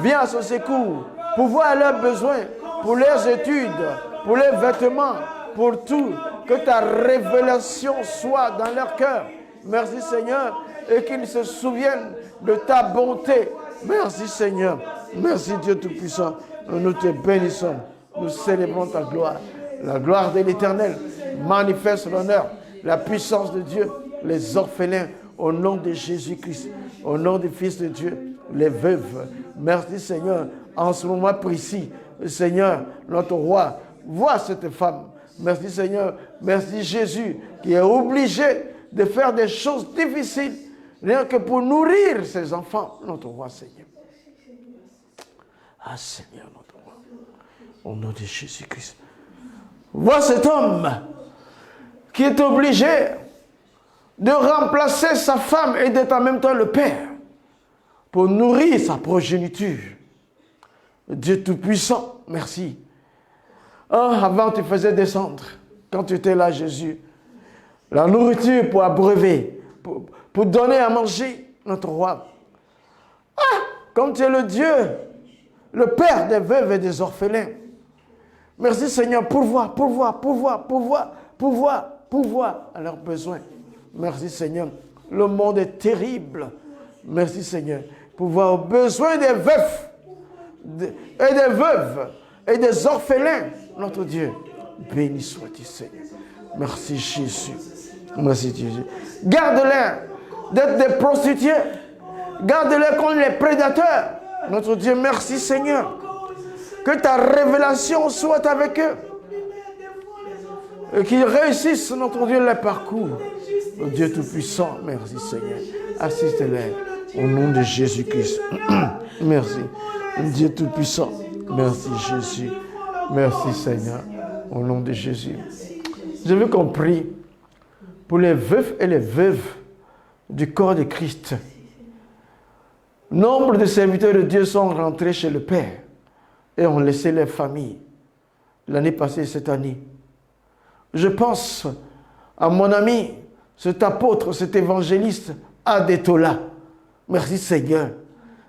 Viens à son secours. Pour voir leurs besoins. Pour leurs études. Pour les vêtements. Pour tout, que ta révélation soit dans leur cœur. Merci Seigneur, et qu'ils se souviennent de ta bonté. Merci Seigneur. Merci Dieu Tout-Puissant. Nous te bénissons. Nous célébrons ta gloire. La gloire de l'Éternel manifeste l'honneur, la puissance de Dieu, les orphelins, au nom de Jésus-Christ, au nom du Fils de Dieu, les veuves. Merci Seigneur. En ce moment précis, Seigneur, notre roi, vois cette femme. Merci Seigneur, merci Jésus qui est obligé de faire des choses difficiles rien que pour nourrir ses enfants. Notre roi Seigneur. Ah Seigneur, notre roi. Au nom de Jésus-Christ. Vois cet homme qui est obligé de remplacer sa femme et d'être en même temps le père pour nourrir sa progéniture. Dieu Tout-Puissant, merci. Oh, avant, tu faisais descendre, quand tu étais là, Jésus, la nourriture pour abreuver, pour donner à manger notre roi. Ah, comme tu es le Dieu, le Père des veuves et des orphelins. Merci Seigneur, pourvoir à leurs besoins. Merci Seigneur, le monde est terrible. Merci Seigneur, pourvoir aux besoins des veufs et des veuves et des orphelins. Notre Dieu, béni sois-tu Seigneur. Merci Jésus. Merci Jésus. Garde-les d'être des prostituées. Garde-les contre les prédateurs. Notre Dieu, merci Seigneur. Que ta révélation soit avec eux. Et qu'ils réussissent, notre Dieu, le parcours. Notre Dieu Tout-Puissant, merci Seigneur. Assiste-les au nom de Jésus-Christ. Merci. Dieu Tout-Puissant, merci Jésus. Merci Seigneur, au nom de Jésus. Je veux qu'on prie pour les veufs et les veuves du corps de Christ. Nombre de serviteurs de Dieu sont rentrés chez le Père et ont laissé leur famille l'année passée et cette année. Je pense à mon ami, cet apôtre, cet évangéliste, Adetola. Merci Seigneur.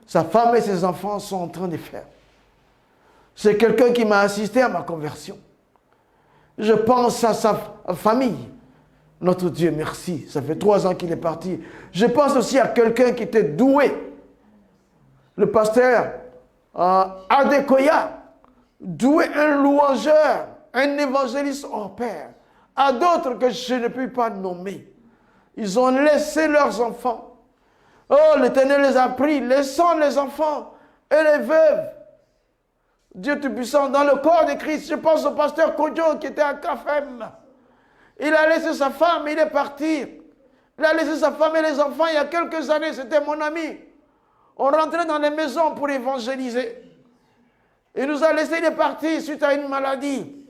Sa femme et ses enfants sont en train de faire. C'est quelqu'un qui m'a assisté à ma conversion. Je pense à sa famille. Notre Dieu, merci. Ça fait 3 ans qu'il est parti. Je pense aussi à quelqu'un qui était doué. Le pasteur Adekoya, doué, un louangeur, un évangéliste hors pair. À d'autres que je ne puis pas nommer. Ils ont laissé leurs enfants. Oh, l'Éternel les a pris, laissant les enfants et les veuves. Dieu Tout-Puissant, dans le corps de Christ. Je pense au pasteur Kodjo qui était à Kafem. Il a laissé sa femme, il est parti. Il a laissé sa femme et les enfants il y a quelques années, c'était mon ami. On rentrait dans les maisons pour évangéliser. Il nous a laissé, il est parti suite à une maladie.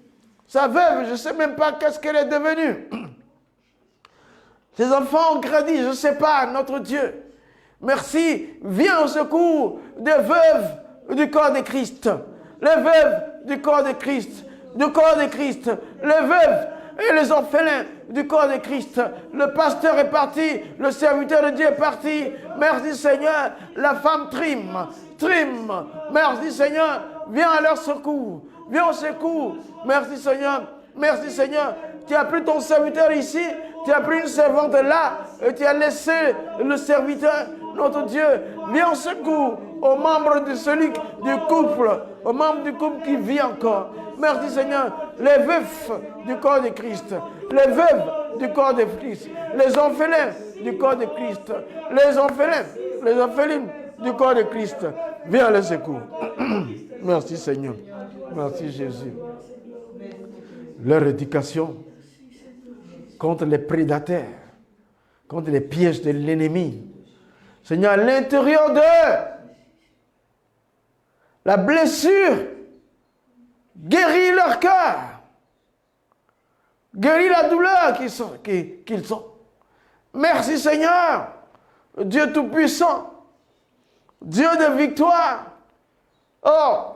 Sa veuve, je ne sais même pas qu'est-ce qu'elle est devenue. Ses enfants ont grandi, je ne sais pas, notre Dieu. Merci, viens au secours des veuves du corps de Christ. Les veuves du corps de Christ. Du corps de Christ. Les veuves et les orphelins du corps de Christ. Le pasteur est parti, le serviteur de Dieu est parti. Merci Seigneur, la femme Trim. Merci Seigneur, viens à leur secours. Viens au secours. Merci Seigneur. Merci Seigneur. Tu as pris ton serviteur ici, tu as pris une servante là, et tu as laissé le serviteur, notre Dieu. Viens en secours aux membres de celui du couple, aux membres du couple qui vit encore. Merci Seigneur. Les veufs du corps de Christ, les veuves du corps de Christ, les orphelins du corps de Christ, les orphelines du corps de Christ. Viens à leur secours. Merci Seigneur. Merci Jésus. Leur éducation contre les prédateurs, contre les pièges de l'ennemi. Seigneur, à l'intérieur d'eux, la blessure guérit leur cœur, guérit la douleur qu'ils ont. Merci Seigneur, Dieu Tout-Puissant, Dieu de victoire. Oh,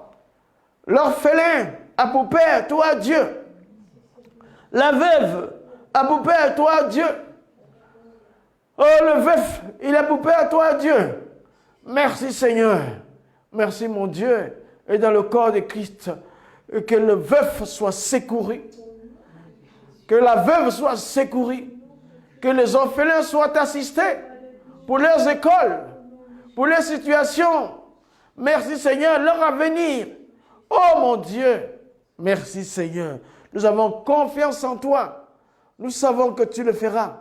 l'orphelin a pour père, toi Dieu. La veuve a pour père, toi Dieu. Oh, le veuf, il a pour père, toi Dieu. Merci Seigneur. Merci mon Dieu. Et dans le corps de Christ, que le veuf soit secouru. Que la veuve soit secourue. Que les orphelins soient assistés pour leurs écoles, pour leurs situations. Merci Seigneur, leur avenir. Oh mon Dieu, merci Seigneur. Nous avons confiance en toi. Nous savons que tu le feras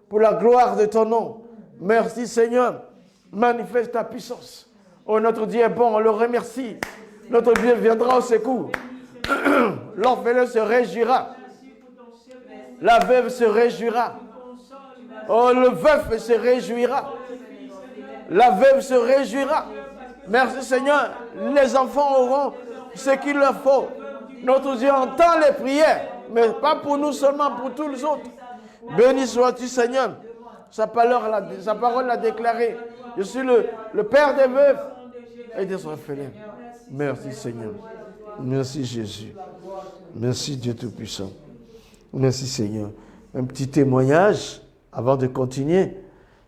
pour la gloire de ton nom. Merci Seigneur. Manifeste ta puissance. Oh, notre Dieu est bon, on le remercie. Notre Dieu viendra au secours. L'orphelin se réjouira. La veuve se réjouira. Oh, le veuf se réjouira. La veuve se réjouira. Merci Seigneur. Les enfants auront ce qu'il leur faut. Notre Dieu entend les prières, mais pas pour nous seulement, pour tous les autres. Béni sois-tu Seigneur. Sa parole l'a déclaré. Je suis le Père des veuves et des orphelins. Merci Seigneur. Merci Jésus. Merci Dieu Tout-Puissant. Merci Seigneur. Un petit témoignage avant de continuer.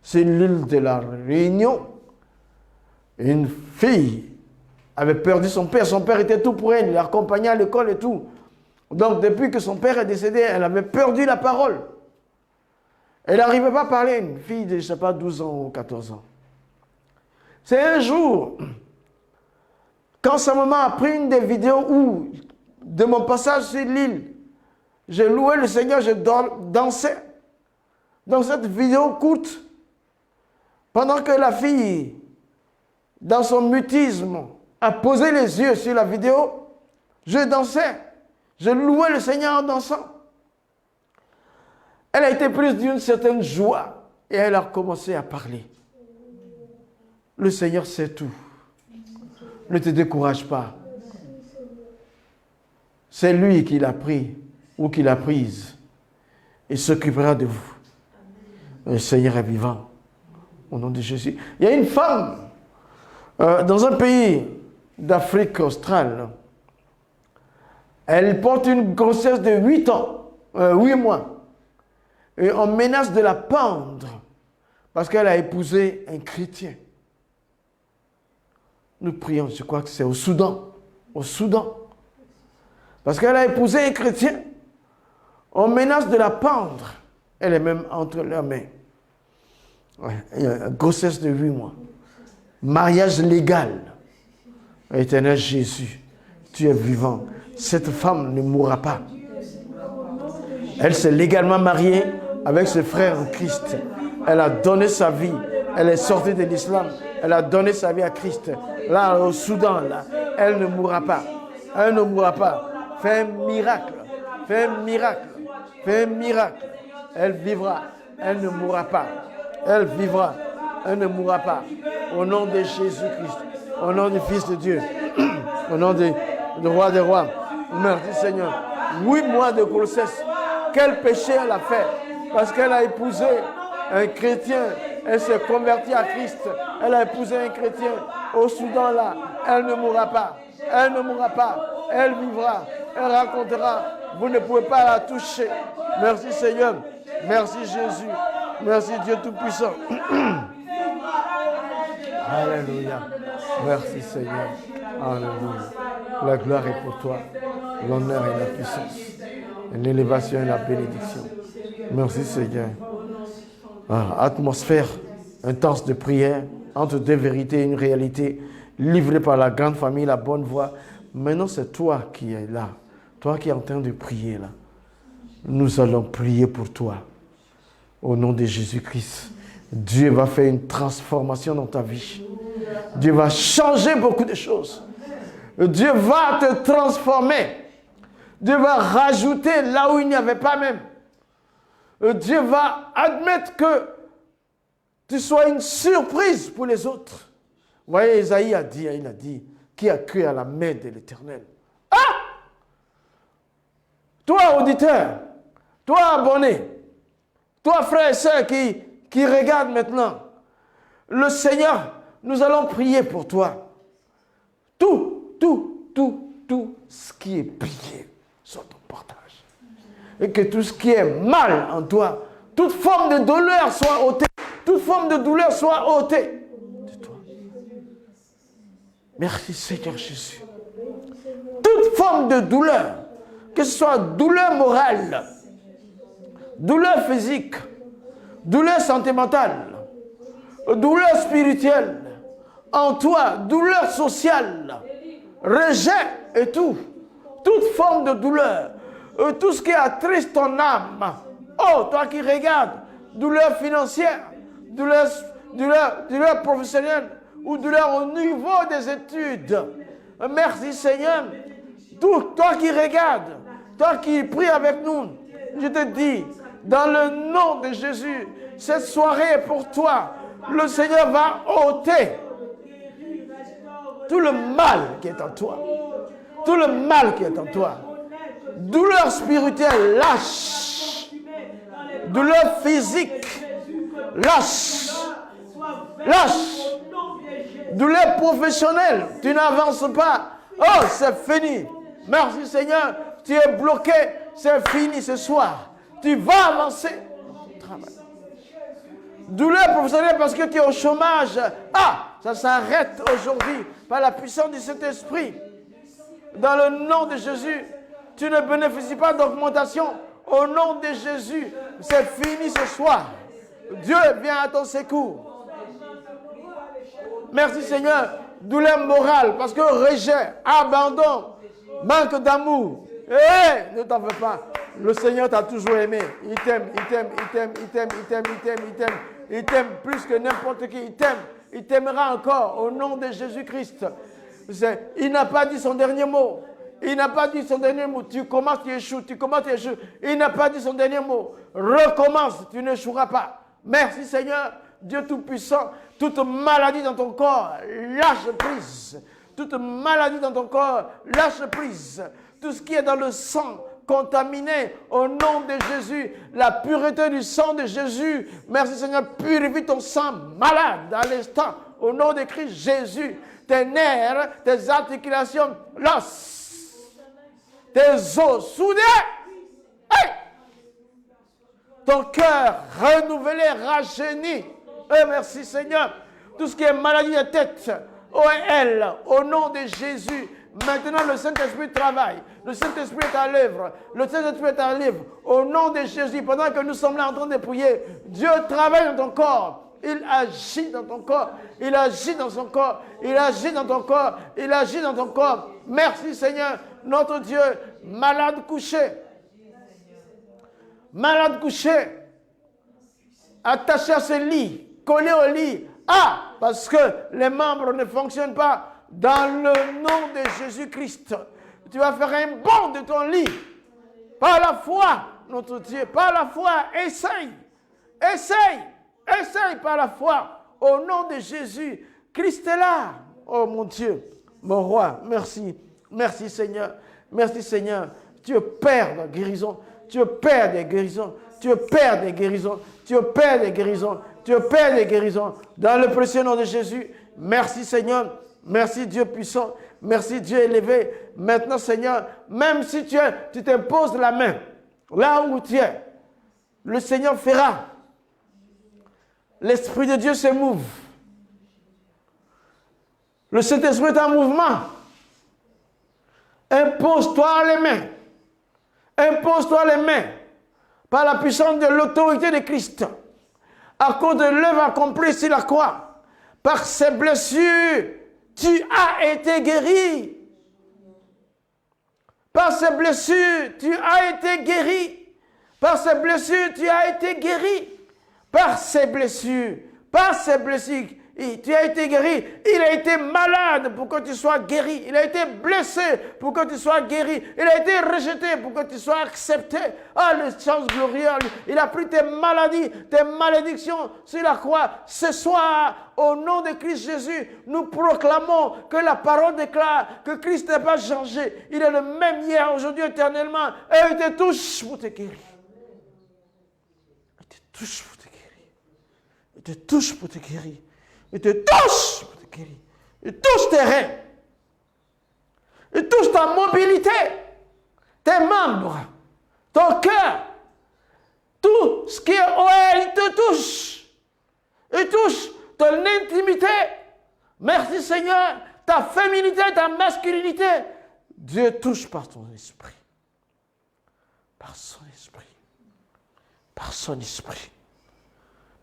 C'est l'île de la Réunion. Une fille avait perdu son père. Son père était tout pour elle. Il l'accompagnait à l'école et tout. Donc, depuis que son père est décédé, elle avait perdu la parole. Elle n'arrivait pas à parler. Une fille de, je ne sais pas, 12 ans ou 14 ans. C'est un jour, quand sa maman a pris une des vidéos où, de mon passage sur l'île, j'ai loué le Seigneur, je dansais. Dans cette vidéo courte, pendant que la fille, dans son mutisme, a posé les yeux sur la vidéo, je dansais. Je louais le Seigneur en dansant. Elle a été prise d'une certaine joie et elle a commencé à parler. Le Seigneur sait tout. Ne te décourage pas. C'est lui qui l'a pris ou qui l'a prise et s'occupera de vous. Le Seigneur est vivant. Au nom de Jésus. Il y a une femme dans un pays d'Afrique australe. Elle porte une grossesse de 8 mois. Et on menace de la pendre parce qu'elle a épousé un chrétien. Nous prions, je crois que c'est au Soudan. Au Soudan. Parce qu'elle a épousé un chrétien. On menace de la pendre. Elle est même entre leurs mains. Ouais, une grossesse de 8 mois. Mariage légal. Éternel Jésus, tu es vivant. Cette femme ne mourra pas. Elle s'est légalement mariée avec ses frères en Christ. Elle a donné sa vie. Elle est sortie de l'islam. Elle a donné sa vie à Christ. Là, au Soudan, là, elle ne mourra pas. Elle ne mourra pas. Fais un miracle. Fais un miracle. Fais un miracle. Elle vivra. Elle ne mourra pas. Elle vivra. Elle ne mourra pas. Au nom de Jésus-Christ. Au nom du Fils de Dieu. Au nom du Roi des Rois. Merci Seigneur. 8 mois de grossesse. Quel péché elle a fait? Parce qu'elle a épousé un chrétien. Elle s'est convertie à Christ. Elle a épousé un chrétien. Au Soudan, là, elle ne mourra pas. Elle ne mourra pas. Elle vivra. Elle racontera. Vous ne pouvez pas la toucher. Merci Seigneur. Merci Jésus. Merci Dieu Tout-Puissant. Alléluia. Merci Seigneur. Alléluia. La gloire est pour toi. L'honneur et la puissance. l'élévation et la bénédiction. Merci Seigneur. Atmosphère intense de prière, entre deux vérités et une réalité, livrée par la grande famille, la bonne voix. Maintenant, c'est toi qui es là, toi qui es en train de prier là. Nous allons prier pour toi. Au nom de Jésus-Christ, Dieu va faire une transformation dans ta vie. Dieu va changer beaucoup de choses. Dieu va te transformer. Dieu va rajouter là où il n'y avait pas même. Dieu va admettre que tu sois une surprise pour les autres. Vous voyez, Isaïe a dit, qui a cru à la main de l'Éternel. Ah! Toi, auditeur, toi, abonné, toi, frère et soeur qui regarde maintenant, le Seigneur, nous allons prier pour toi. Tout ce qui est pillé soit ton partage. Et que tout ce qui est mal en toi, toute forme de douleur soit ôtée. Toute forme de douleur soit ôtée de toi. Merci Seigneur Jésus. Toute forme de douleur, que ce soit douleur morale, douleur physique, douleur sentimentale, douleur spirituelle, en toi, douleur sociale, rejet et tout, toute forme de douleur, tout ce qui attriste ton âme. Oh, toi qui regardes, douleur financière, douleur professionnelle ou douleur au niveau des études. Merci Seigneur. Toi qui regardes, toi qui pries avec nous, je te dis, dans le nom de Jésus, cette soirée est pour toi. Le Seigneur va ôter tout le mal qui est en toi. Tout le mal qui est en toi. Douleur spirituelle, lâche. Douleur physique, lâche. Lâche. Douleur professionnelle, tu n'avances pas. Oh, c'est fini. Merci Seigneur, tu es bloqué. C'est fini ce soir. Tu vas avancer dans ton travail. Douleur professionnelle parce que tu es au chômage. Ah, ça s'arrête aujourd'hui par la puissance du Saint-Esprit. Dans le nom de Jésus, tu ne bénéficies pas d'augmentation. Au nom de Jésus, c'est fini ce soir. Dieu vient à ton secours. Merci Seigneur. Douleur morale parce que rejet, abandon, manque d'amour. Ne t'en fais pas. Le Seigneur t'a toujours aimé. Il t'aime, il t'aime, il t'aime, il t'aime, il t'aime, il t'aime, il t'aime. Il t'aime plus que n'importe qui. Il t'aime. Il t'aimera encore au nom de Jésus-Christ. Il n'a pas dit son dernier mot. Il n'a pas dit son dernier mot. Tu commences, tu échoues. Tu commences, tu échoues. Il n'a pas dit son dernier mot. Recommence, tu n'échoueras pas. Merci Seigneur, Dieu Tout-Puissant. Toute maladie dans ton corps, lâche prise. Toute maladie dans ton corps, lâche prise. Tout ce qui est dans le sang, contaminé au nom de Jésus, la pureté du sang de Jésus. Merci Seigneur, purifie ton sang malade à l'instant au nom de Christ Jésus. Tes nerfs, tes articulations, l'os, tes os soudés. Hey! Ton cœur renouvelé, rajeuni. Merci Seigneur. Tout ce qui est maladie de tête, OL, au nom de Jésus. Maintenant, le Saint-Esprit travaille. Le Saint-Esprit est à l'œuvre. Le Saint-Esprit est à l'œuvre. Au nom de Jésus, pendant que nous sommes là en train de prier, Dieu travaille dans ton corps. Il agit dans ton corps. Il agit dans son corps. Il agit dans ton corps. Il agit dans ton corps. Merci Seigneur, notre Dieu. Malade couché. Malade couché. Attaché à ce lit. Collé au lit. Ah, parce que les membres ne fonctionnent pas. Dans le nom de Jésus-Christ, tu vas faire un bond de ton lit. Par la foi, notre Dieu, par la foi, essaye. Essaye par la foi. Au nom de Jésus, Christ est là. Oh mon Dieu, mon roi, merci. Merci Seigneur. Merci Seigneur. Tu es Père de guérison. Tu es Père des guérisons. Tu es Père des guérisons. Tu es Père des guérisons. Tu es Père des guérisons. Dans le précieux nom de Jésus, merci Seigneur. Merci Dieu puissant. Merci Dieu élevé. Maintenant Seigneur, même si tu t'imposes la main, là où tu es, le Seigneur fera. L'Esprit de Dieu se mouve. Le Saint-Esprit est en mouvement. Impose-toi les mains. Impose-toi les mains par la puissance de l'autorité de Christ. À cause de l'œuvre accomplie sur la croix. Par ses blessures, tu as été guéri. Par ses blessures, tu as été guéri. Par ses blessures, tu as été guéri. Par ses blessures, tu as été guéri. Il a été malade pour que tu sois guéri. Il a été blessé pour que tu sois guéri. Il a été rejeté pour que tu sois accepté. Ah, le chance glorieux. Il a pris tes maladies, tes malédictions sur la croix. Ce soir, au nom de Christ Jésus, nous proclamons que la parole déclare que Christ n'est pas changé. Il est le même hier, aujourd'hui, éternellement. Et il te touche pour te guérir. Il te touche pour te guérir. Il te touche pour te guérir. Il te touche pour te guérir. Il touche tes reins. Il touche ta mobilité, tes membres, ton cœur. Tout ce qui est OL, il te touche. Il touche ton intimité. Merci Seigneur. Ta féminité, ta masculinité. Dieu touche par ton esprit. Par son esprit. Par son esprit.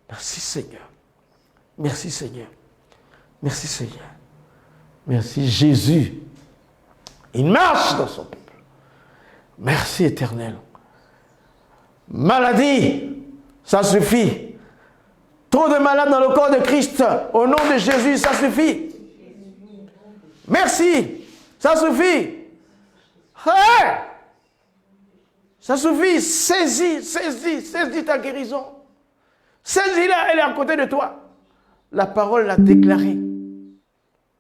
Merci Seigneur. Merci Seigneur. Merci Seigneur. Merci Jésus. Il marche dans son peuple. Merci Éternel. Maladie, ça suffit. Trop de malades dans le corps de Christ. Au nom de Jésus, ça suffit. Merci. Ça suffit. Hey! Ça suffit. Saisis ta guérison. Saisis-la, elle est à côté de toi. La parole l'a déclaré.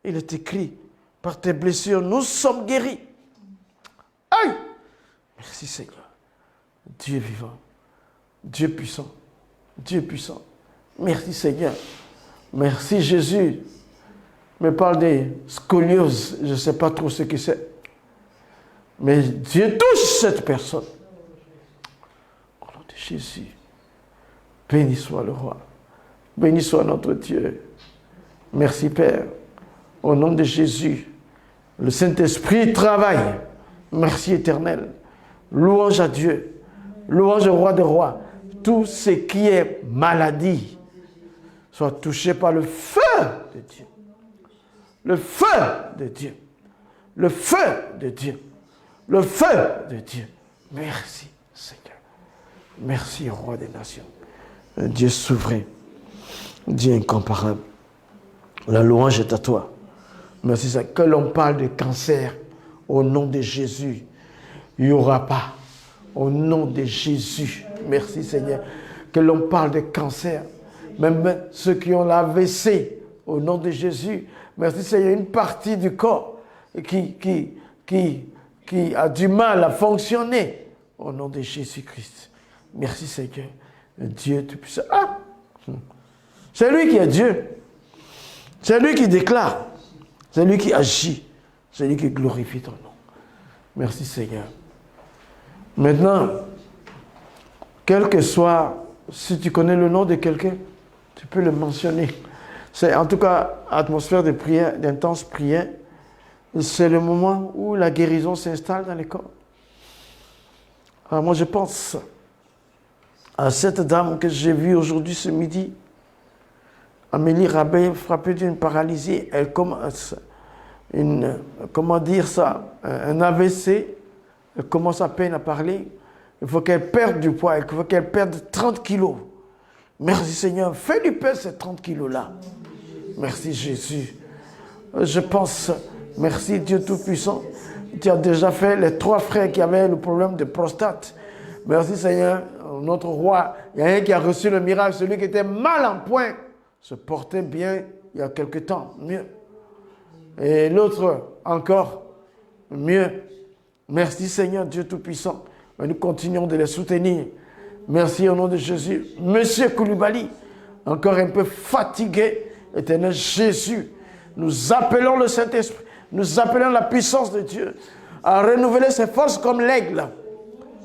Il est écrit, par tes blessures, nous sommes guéris. Aïe! Merci Seigneur. Dieu vivant. Dieu puissant. Dieu puissant. Merci Seigneur. Merci Jésus. Me parle des scolioses. Je ne sais pas trop ce que c'est. Mais Dieu touche cette personne. Au nom de Jésus. Béni soit le roi. Béni soit notre Dieu. Merci Père. Au nom de Jésus, le Saint-Esprit travaille. Merci Éternel. Louange à Dieu. Louange au roi des rois. Tout ce qui est maladie soit touché par le feu de Dieu. Le feu de Dieu. Le feu de Dieu. Le feu de Dieu. Merci Seigneur. Merci au roi des nations. Un Dieu souverain. Dieu incomparable. La louange est à toi. Merci Seigneur. Que l'on parle de cancer au nom de Jésus. Il n'y aura pas. Au nom de Jésus. Merci Seigneur. Que l'on parle de cancer. Même ceux qui ont l'AVC au nom de Jésus. Merci Seigneur. Une partie du corps qui a du mal à fonctionner au nom de Jésus-Christ. Merci Seigneur. Dieu Tout-Puissant. Ah! C'est lui qui est Dieu. C'est lui qui déclare. C'est lui qui agit. C'est lui qui glorifie ton nom. Merci Seigneur. Maintenant, quel que soit, si tu connais le nom de quelqu'un, tu peux le mentionner. C'est en tout cas atmosphère de prière, d'intense prière. C'est le moment où la guérison s'installe dans les corps. Alors moi je pense à cette dame que j'ai vue aujourd'hui ce midi. Amélie Rabet, frappée d'une paralysie, elle commence un AVC, elle commence à peine à parler. Il faut qu'elle perde du poids, il faut qu'elle perde 30 kilos. Merci Seigneur, fais-lui perdre ces 30 kilos-là. Merci Jésus. Je pense, merci Dieu Tout-Puissant, tu as déjà fait les 3 frères qui avaient le problème de prostate. Merci Seigneur, notre roi, il y a un qui a reçu le miracle, celui qui était mal en point, se portait bien il y a quelque temps, mieux. Et l'autre encore mieux. Merci Seigneur Dieu Tout-Puissant. Nous continuons de les soutenir. Merci au nom de Jésus. Monsieur Koulibaly, encore un peu fatigué, Éternel Jésus, nous appelons le Saint-Esprit, nous appelons la puissance de Dieu à renouveler ses forces comme l'aigle.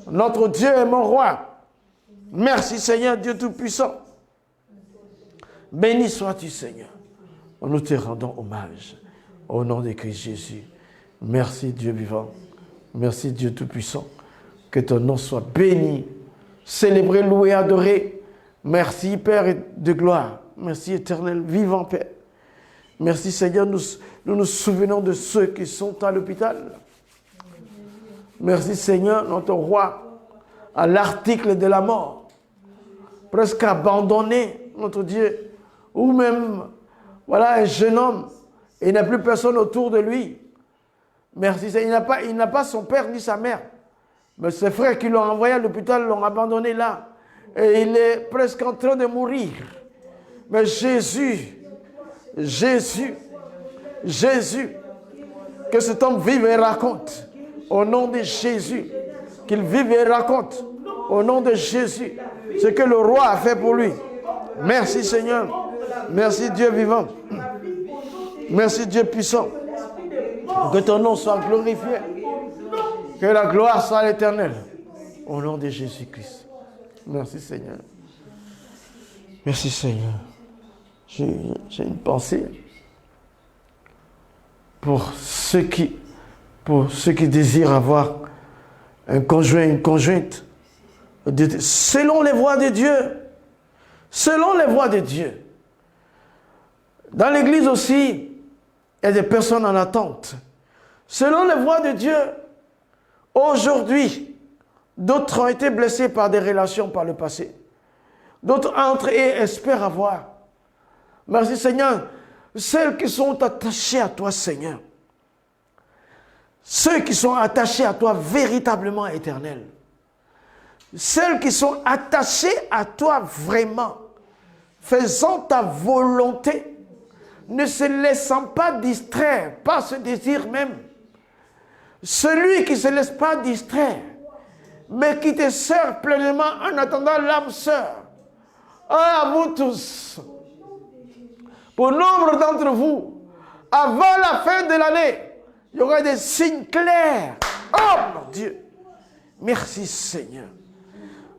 Notre Dieu est mon roi. Merci Seigneur Dieu Tout-Puissant. Béni sois-tu, Seigneur. Nous te rendons hommage au nom de Christ Jésus. Merci, Dieu vivant. Merci, Dieu Tout-Puissant. Que ton nom soit béni, célébré, loué, adoré. Merci, Père de gloire. Merci, éternel, vivant Père. Merci, Seigneur, nous nous souvenons de ceux qui sont à l'hôpital. Merci, Seigneur, notre roi, à l'article de la mort, presque abandonné, notre Dieu, ou même, voilà, un jeune homme, et il n'y a plus personne autour de lui. Merci, Seigneur, il n'a pas son père ni sa mère. Mais ses frères qui l'ont envoyé à l'hôpital l'ont abandonné là. Et il est presque en train de mourir. Mais Jésus, que cet homme vive et raconte, au nom de Jésus, qu'il vive et raconte, au nom de Jésus, ce que le roi a fait pour lui. Merci Seigneur, merci Dieu vivant, merci Dieu puissant, que ton nom soit glorifié, que la gloire soit à l'Éternel, au nom de Jésus-Christ. Merci Seigneur, merci Seigneur. J'ai une pensée pour ceux qui désirent avoir un conjoint, une conjointe, selon les voies de Dieu. Selon les voies de Dieu. Dans l'église aussi, il y a des personnes en attente. Selon les voies de Dieu, aujourd'hui, d'autres ont été blessés par des relations par le passé. D'autres entrent et espèrent avoir. Merci Seigneur. Celles qui sont attachées à toi, Seigneur. Ceux qui sont attachés à toi véritablement, Éternel. Celles qui sont attachées à toi vraiment, faisant ta volonté, ne se laissant pas distraire par ce désir même. Celui qui ne se laisse pas distraire, mais qui te sert pleinement en attendant l'âme sœur. À vous tous, pour nombre d'entre vous, avant la fin de l'année, il y aura des signes clairs. Oh mon Dieu! Merci Seigneur.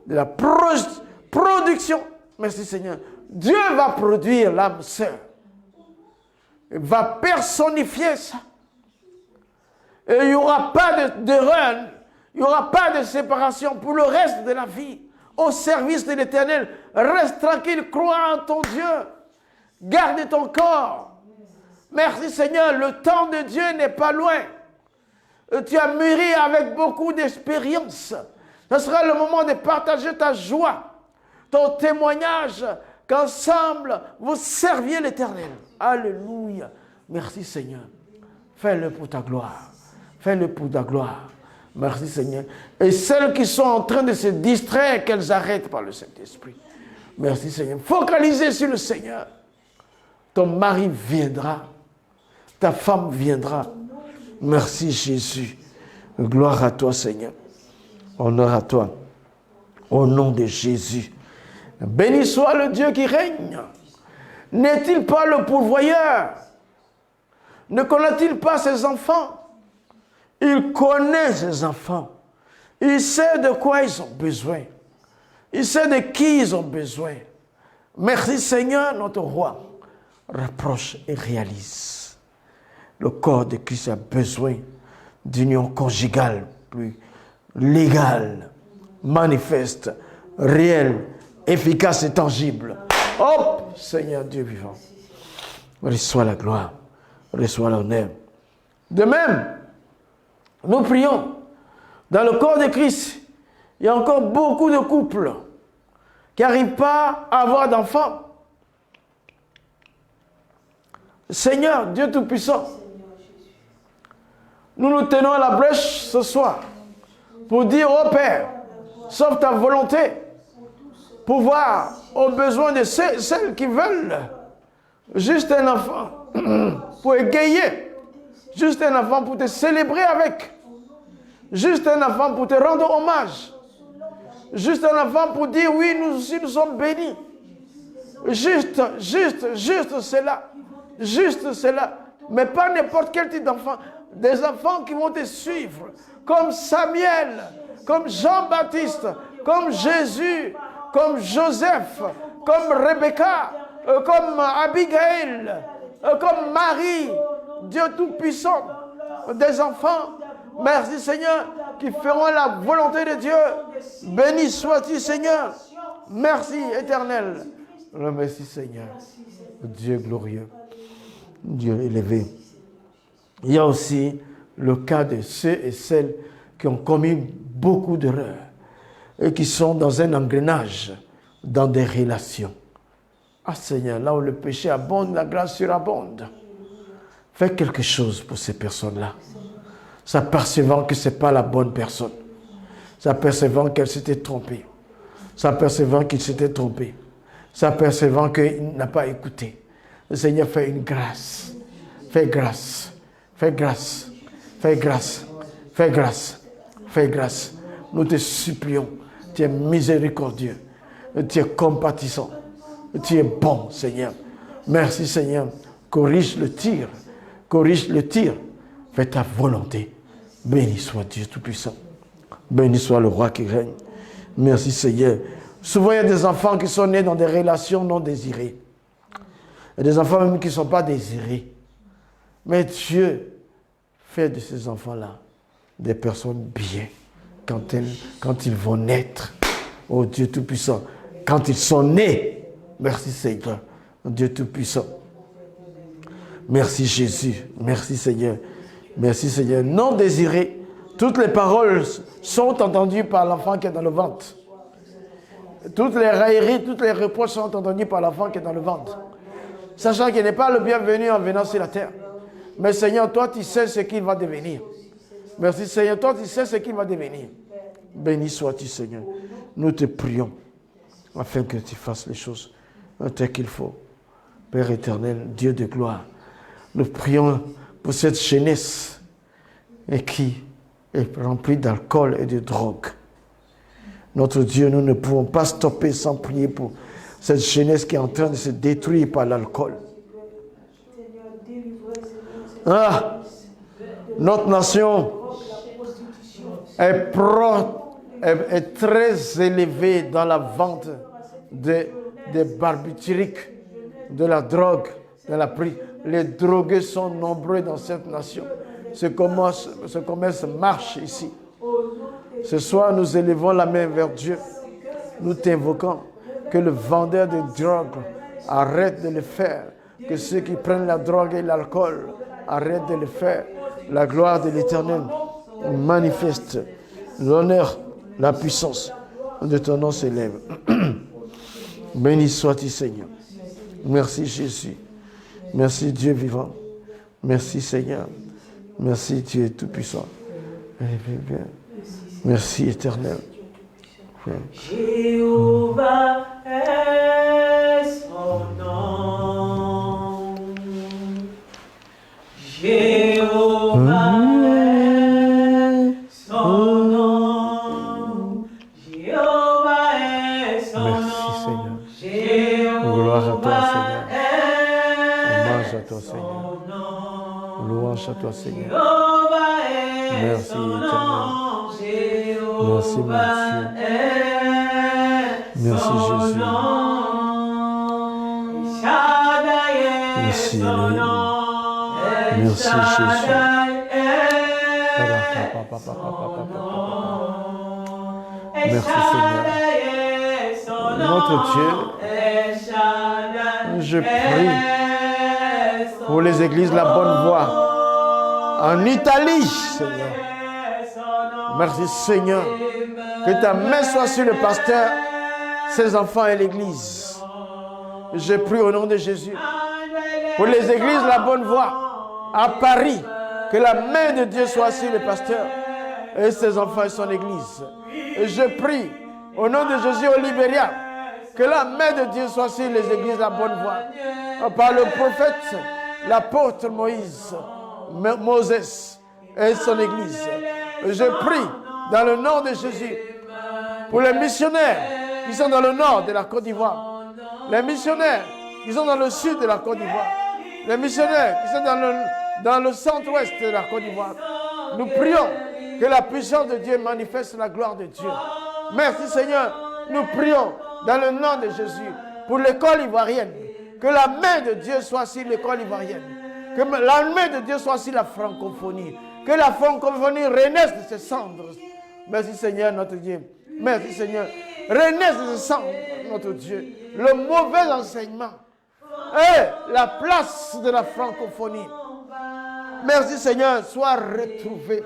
De la production. Merci Seigneur. Dieu va produire l'âme sœur. Il va personnifier ça. Et il n'y aura pas d'erreur. Il n'y aura pas de séparation pour le reste de la vie. Au service de l'Éternel. Reste tranquille, crois en ton Dieu. Garde ton corps. Merci Seigneur, le temps de Dieu n'est pas loin. Tu as mûri avec beaucoup d'expérience. Ce sera le moment de partager ta joie, ton témoignage, qu'ensemble vous serviez l'Éternel. Alléluia. Merci Seigneur. Fais-le pour ta gloire. Fais-le pour ta gloire. Merci Seigneur. Et celles qui sont en train de se distraire, qu'elles arrêtent par le Saint-Esprit. Merci Seigneur. Focalisez sur le Seigneur. Ton mari viendra. Ta femme viendra. Merci Jésus. Gloire à toi Seigneur. Honneur à toi. Au nom de Jésus. Béni soit le Dieu qui règne. N'est-il pas le pourvoyeur? Ne connaît-il pas ses enfants? Il connaît ses enfants. Il sait de quoi ils ont besoin. Il sait de qui ils ont besoin. Merci Seigneur, notre roi. Rapproche et réalise. Le corps de Christ a besoin d'union conjugale plus légale, manifeste, réelle, efficace et tangible. Hop, Seigneur Dieu vivant. Reçois la gloire, reçois l'honneur. De même, nous prions. Dans le corps de Christ, il y a encore beaucoup de couples qui n'arrivent pas à avoir d'enfants. Seigneur, Dieu Tout-Puissant, nous nous tenons à la brèche ce soir pour dire au Père, sauf ta volonté, pour voir aux besoins de celles qui veulent juste un enfant pour égayer, juste un enfant pour te célébrer avec, juste un enfant pour te rendre hommage, juste un enfant pour dire oui, nous aussi nous sommes bénis. Juste cela. Juste cela. Mais pas n'importe quel type d'enfant. Des enfants qui vont te suivre. Comme Samuel, comme Jean-Baptiste, comme Jésus, comme Joseph, comme Rebecca, comme Abigail, comme Marie, Dieu Tout-Puissant. Des enfants, merci Seigneur, qui feront la volonté de Dieu. Béni sois-tu, Seigneur. Merci, éternel. Merci, Seigneur. Dieu glorieux. Dieu élevé. Il y a aussi le cas de ceux et celles qui ont commis beaucoup d'erreurs et qui sont dans un engrenage, dans des relations. Ah Seigneur, là où le péché abonde, la grâce surabonde. Fais quelque chose pour ces personnes-là. S'apercevant que ce n'est pas la bonne personne. S'apercevant qu'elle s'était trompée. S'apercevant qu'il s'était trompé. S'apercevant qu'il n'a pas écouté. Le Seigneur fait une grâce. Fais grâce. Fais grâce. Fais grâce. Fais grâce. Fais grâce. Nous te supplions. Tu es miséricordieux. Tu es compatissant. Tu es bon, Seigneur. Merci, Seigneur. Corrige le tir. Corrige le tir. Fais ta volonté. Béni soit Dieu Tout-Puissant. Béni soit le roi qui règne. Merci, Seigneur. Souvent, il y a des enfants qui sont nés dans des relations non désirées. Il y a des enfants même qui ne sont pas désirés. Mais Dieu fait de ces enfants-là des personnes bien quand ils vont naître. Oh Dieu Tout-Puissant. Quand ils sont nés. Merci, Seigneur. Dieu Tout-Puissant. Merci, Jésus. Merci, Seigneur. Merci, Seigneur. Non désiré. Toutes les paroles sont entendues par l'enfant qui est dans le ventre. Toutes les railleries, toutes les reproches sont entendues par l'enfant qui est dans le ventre. Sachant qu'il n'est pas le bienvenu en venant sur la terre. Mais Seigneur, toi, tu sais ce qu'il va devenir. Merci, Seigneur. Toi, tu sais ce qu'il va devenir. Béni sois-tu, Seigneur. Nous te prions afin que tu fasses les choses telles qu'il faut. Père éternel, Dieu de gloire, nous prions pour cette jeunesse et qui est remplie d'alcool et de drogue. Notre Dieu, nous ne pouvons pas stopper sans prier pour cette jeunesse qui est en train de se détruire par l'alcool. Ah, notre nation est très élevée dans la vente des barbituriques, de la drogue, de la prise. Les drogués sont nombreux dans cette nation. Ce commerce marche ici. Ce soir, nous élevons la main vers Dieu. Nous t'invoquons que le vendeur de drogue arrête de le faire. Que ceux qui prennent la drogue et l'alcool arrêtent de le faire. La gloire de l'Éternel manifeste. L'honneur, la puissance de ton nom s'élève. Béni sois-tu, Seigneur. Merci, Jésus. Merci, Dieu vivant. Merci, Seigneur. Merci, Dieu Tout-Puissant. Merci, Éternel. Jéhovah est son nom. Jéhovah est son nom. Jéhovah est son nom. Merci, Seigneur. Jéhovah Gloire à toi, Seigneur. Hommage à toi, est Seigneur. son nom. Louange à toi, Seigneur. Jéhovah est Merci, son nom. Éternel. Jéhovah Merci, mon Dieu. est Merci, son Jésus. nom. Shaddai est Merci, son Elohim. nom. Merci, Jésus. Shaddai est Merci, Seigneur. Notre Dieu, je prie pour les églises La Bonne Voie en Italie, Seigneur. Merci, Seigneur. Que ta main soit sur le pasteur, ses enfants et l'église. Je prie au nom de Jésus pour les églises La Bonne Voie à Paris. Que la main de Dieu soit sur le pasteur et ses enfants et son église. Et je prie au nom de Jésus au Libéria. Que la main de Dieu soit sur les églises La Bonne Voie. Par le prophète, l'apôtre Moses et son église. Je prie dans le nom de Jésus pour les missionnaires qui sont dans le nord de la Côte d'Ivoire, les missionnaires qui sont dans le sud de la Côte d'Ivoire, les missionnaires qui sont dans le centre-ouest de la Côte d'Ivoire. Nous prions que la puissance de Dieu manifeste la gloire de Dieu. Merci Seigneur. Nous prions dans le nom de Jésus pour l'école ivoirienne. Que la main de Dieu soit sur l'école ivoirienne. Que la main de Dieu soit sur la francophonie. Que la francophonie renaisse de ses cendres. Merci Seigneur notre Dieu. Merci Seigneur. Renaisse de ses cendres notre Dieu. Le mauvais enseignement. Et la place de la francophonie. Merci Seigneur, soit retrouvé.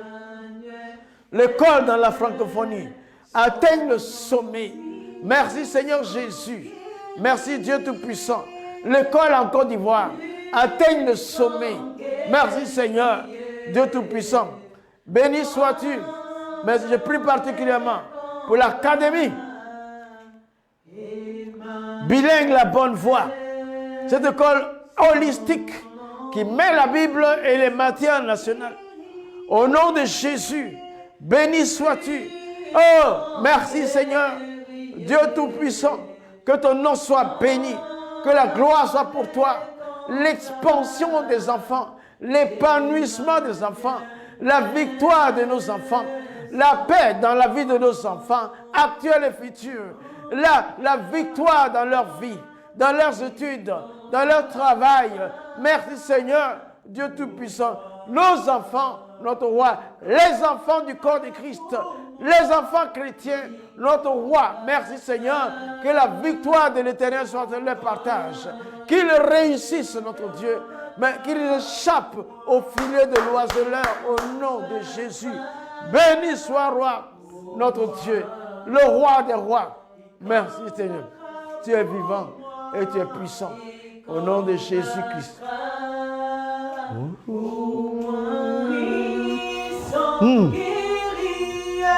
L'école dans la francophonie atteigne le sommet. Merci Seigneur Jésus. Merci Dieu Tout-Puissant. L'école en Côte d'Ivoire atteigne le sommet. Merci Seigneur, Dieu Tout-Puissant. Béni sois-tu. Mais je prie particulièrement pour l'académie. Bilingue la bonne voie. Cette école holistique qui met la Bible et les matières nationales. Au nom de Jésus, béni sois-tu. Oh, merci Seigneur, Dieu Tout-Puissant. Que ton nom soit béni. Que la gloire soit pour toi. L'expansion des enfants, l'épanouissement des enfants, la victoire de nos enfants, la paix dans la vie de nos enfants, actuels et futurs, la victoire dans leur vie, dans leurs études, dans leur travail. Merci Seigneur, Dieu Tout-Puissant. Nos enfants, notre roi, les enfants du corps de Christ, les enfants chrétiens, notre roi. Merci Seigneur, que la victoire de l'Éternel soit leur partage. Qu'ils réussissent, notre Dieu, mais qu'ils échappent au filet de l'oiseleur au nom de Jésus. Béni soit roi, notre Dieu, le roi des rois. Merci Seigneur. Tu es vivant et tu es puissant. Au nom de Jésus-Christ.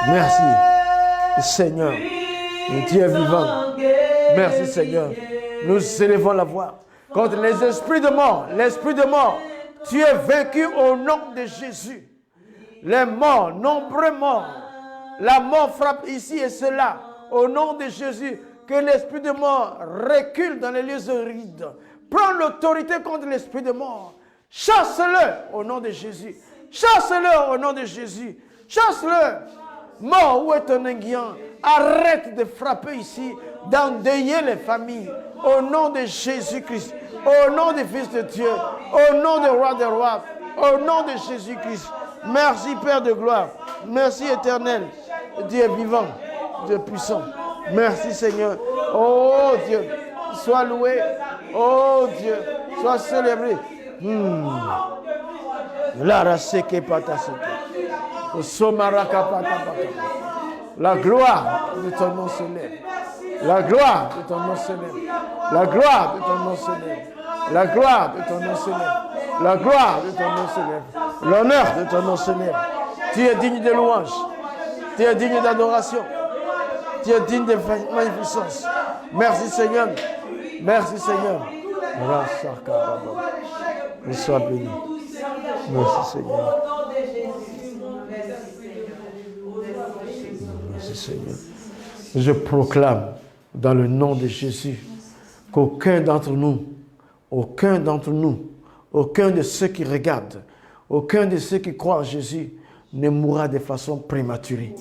Merci Seigneur. Tu es vivant. Merci Seigneur. Nous élevons la voix contre les esprits de mort. L'esprit de mort, tu es vaincu au nom de Jésus. Les morts, nombreux morts. La mort frappe ici et cela. Au nom de Jésus, que l'esprit de mort recule dans les lieux arides. Prends l'autorité contre l'esprit de mort. Chasse-le au nom de Jésus. Chasse-le au nom de Jésus. Chasse-le. Mort, où est ton aiguillon? Arrête de frapper ici, d'endeuiller les familles. Au nom de Jésus-Christ. Au nom du Fils de Dieu. Au nom du Roi des Rois. Au nom de Jésus-Christ. Merci Père de gloire. Merci Éternel. Dieu vivant. Dieu puissant. Merci Seigneur. Oh Dieu. Sois loué. Oh Dieu. Sois célébré. La gloire de ton nom s'élève. La gloire de ton nom s'élève. La gloire de ton nom s'élève. La gloire de ton nom s'élève. La gloire de ton nom s'élève. L'honneur de ton nom s'élève. Tu es digne de louange. Tu es digne d'adoration. Tu es digne de magnificence. Merci Seigneur. Merci Seigneur. Sois béni. Merci Seigneur. Merci Seigneur. Je proclame dans le nom de Jésus qu'aucun d'entre nous, aucun de ceux qui regardent, aucun de ceux qui croient en Jésus ne mourra de façon prématurée.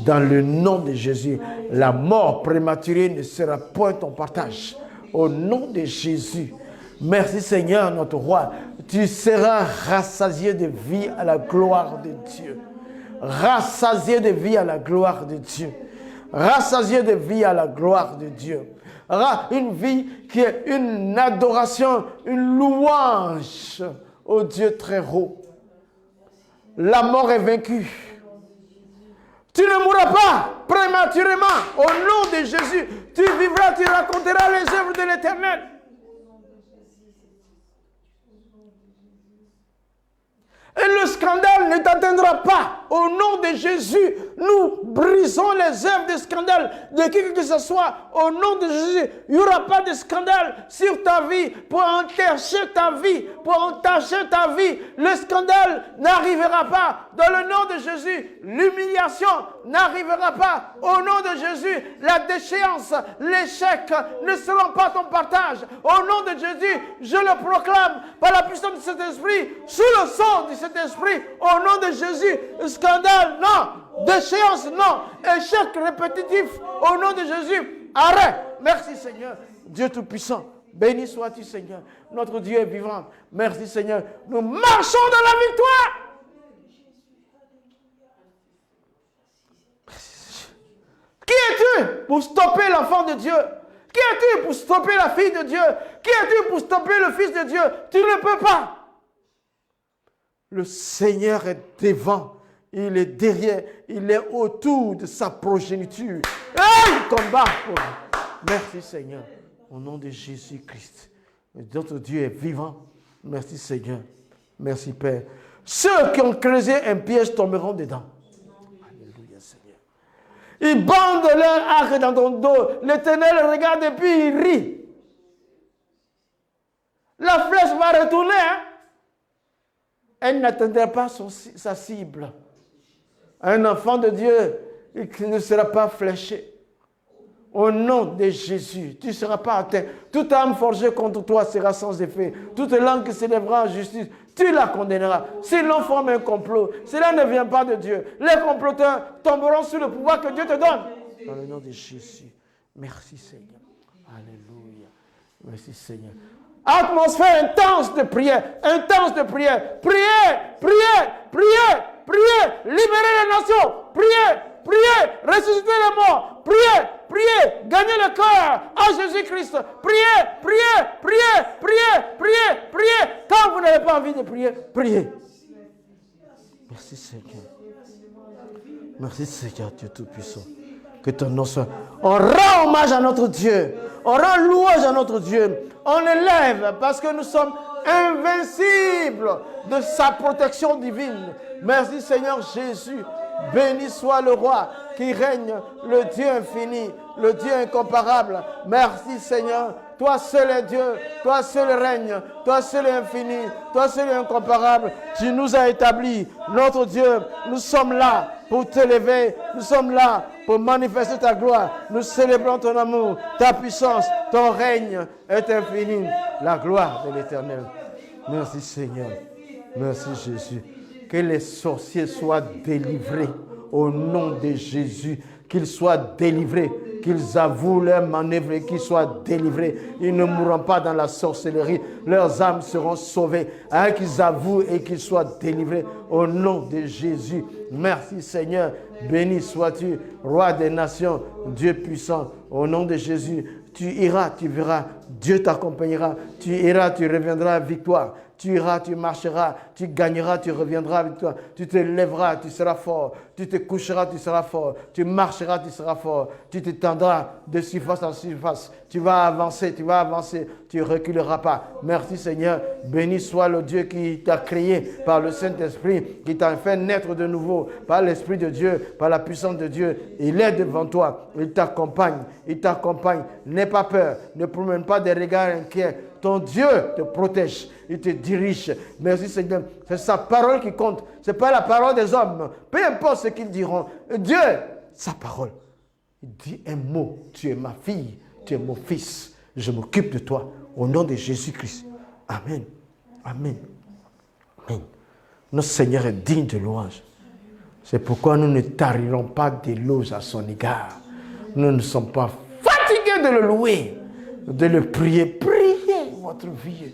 Dans le nom de Jésus, la mort prématurée ne sera point ton partage. Au nom de Jésus, merci Seigneur notre roi, tu seras rassasié de vie à la gloire de Dieu. Rassasié de vie à la gloire de Dieu. Rassasié de vie à la gloire de Dieu. Une vie qui est une adoration, une louange au Dieu très haut. La mort est vaincue. Tu ne mourras pas prématurément. Au nom de Jésus, tu vivras, tu raconteras les œuvres de l'Éternel. Et le scandale ne t'atteindra pas. Au nom de Jésus, nous brisons les œuvres de scandale de qui que ce soit. Au nom de Jésus, il n'y aura pas de scandale sur ta vie pour entacher ta vie, pour entacher ta vie. Le scandale n'arrivera pas. Dans le nom de Jésus, l'humiliation n'arrivera pas. Au nom de Jésus, la déchéance, l'échec ne seront pas ton partage. Au nom de Jésus, je le proclame par la puissance de cet esprit, sous le sang de cet esprit, au nom de Jésus, scandale, non, déchéance, non, échec répétitif, au nom de Jésus, arrête. Merci Seigneur, Dieu Tout-Puissant, béni sois-tu Seigneur, notre Dieu est vivant, merci Seigneur, nous marchons dans la victoire. pour stopper l'enfant de Dieu? Qui es-tu pour stopper la fille de Dieu? Qui es-tu pour stopper le fils de Dieu? Tu ne peux pas. Le Seigneur est devant, il est derrière, il est autour de sa progéniture. Et il combat pour nous. Merci Seigneur, au nom de Jésus-Christ. Notre Dieu est vivant. Merci Seigneur. Merci Père. Ceux qui ont creusé un piège tomberont dedans. Alléluia Seigneur. Ils bandent leur arc dans ton dos. L'Éternel regarde et puis il rit. La flèche va retourner. Hein? Elle n'atteindra pas sa cible. Un enfant de Dieu il ne sera pas fléché. Au nom de Jésus, tu ne seras pas atteint. Toute âme forgée contre toi sera sans effet. Toute langue qui s'élèvera en justice, tu la condamneras. S'ils l'ont formé un complot, cela ne vient pas de Dieu. Les comploteurs tomberont sous le pouvoir que Dieu te donne. Dans le nom de Jésus. Merci Seigneur. Alléluia. Merci Seigneur. Atmosphère intense de prière. Intense de prière. Priez, priez, priez, priez. Libérez les nations. Priez, priez. Ressuscitez les morts. Priez, priez. Gagnez le cœur à Jésus-Christ. Priez, priez, priez, priez, priez, priez. Quand vous n'avez pas envie de prier, priez. Merci Seigneur. Merci Seigneur Dieu Tout-Puissant. Que ton nom soit. On rend hommage à notre Dieu. On rend louange à notre Dieu. On l'élève parce que nous sommes invincibles de sa protection divine. Merci Seigneur Jésus. Béni soit le roi qui règne, le Dieu infini, le Dieu incomparable. Merci Seigneur. Toi seul est Dieu, toi seul règne, toi seul est infini, toi seul est incomparable. Tu nous as établis, notre Dieu. Nous sommes là pour t'élever, nous sommes là pour manifester ta gloire. Nous célébrons ton amour, ta puissance, ton règne est infini. La gloire de l'Éternel. Merci Seigneur. Merci Jésus. Que les sorciers soient délivrés au nom de Jésus. Qu'ils soient délivrés, qu'ils avouent leurs manœuvres et qu'ils soient délivrés. Ils ne mourront pas dans la sorcellerie. Leurs âmes seront sauvées. Hein, qu'ils avouent et qu'ils soient délivrés au nom de Jésus. Merci Seigneur. Béni sois-tu, roi des nations, Dieu puissant. Au nom de Jésus, tu iras, tu verras. Dieu t'accompagnera. Tu iras, tu reviendras à victoire. Tu iras, tu marcheras, tu gagneras, tu reviendras avec toi. Tu te lèveras, tu seras fort. Tu te coucheras, tu seras fort. Tu marcheras, tu seras fort. Tu t'étendras de surface en surface. Tu vas avancer, tu ne reculeras pas. Merci Seigneur. Béni soit le Dieu qui t'a créé par le Saint-Esprit, qui t'a fait naître de nouveau par l'Esprit de Dieu, par la puissance de Dieu. Il est devant toi. Il t'accompagne. Il t'accompagne. N'aie pas peur. Ne promène pas des regards inquiets. Ton Dieu te protège, il te dirige. Merci Seigneur. C'est sa parole qui compte. Ce n'est pas la parole des hommes. Peu importe ce qu'ils diront. Dieu, sa parole. Il dit un mot. Tu es ma fille, tu es mon fils. Je m'occupe de toi. Au nom de Jésus-Christ. Amen. Amen. Amen. Notre Seigneur est digne de louange. C'est pourquoi nous ne tarirons pas d'éloges à son égard. Nous ne sommes pas fatigués de le louer, de le prier. Priez votre vie.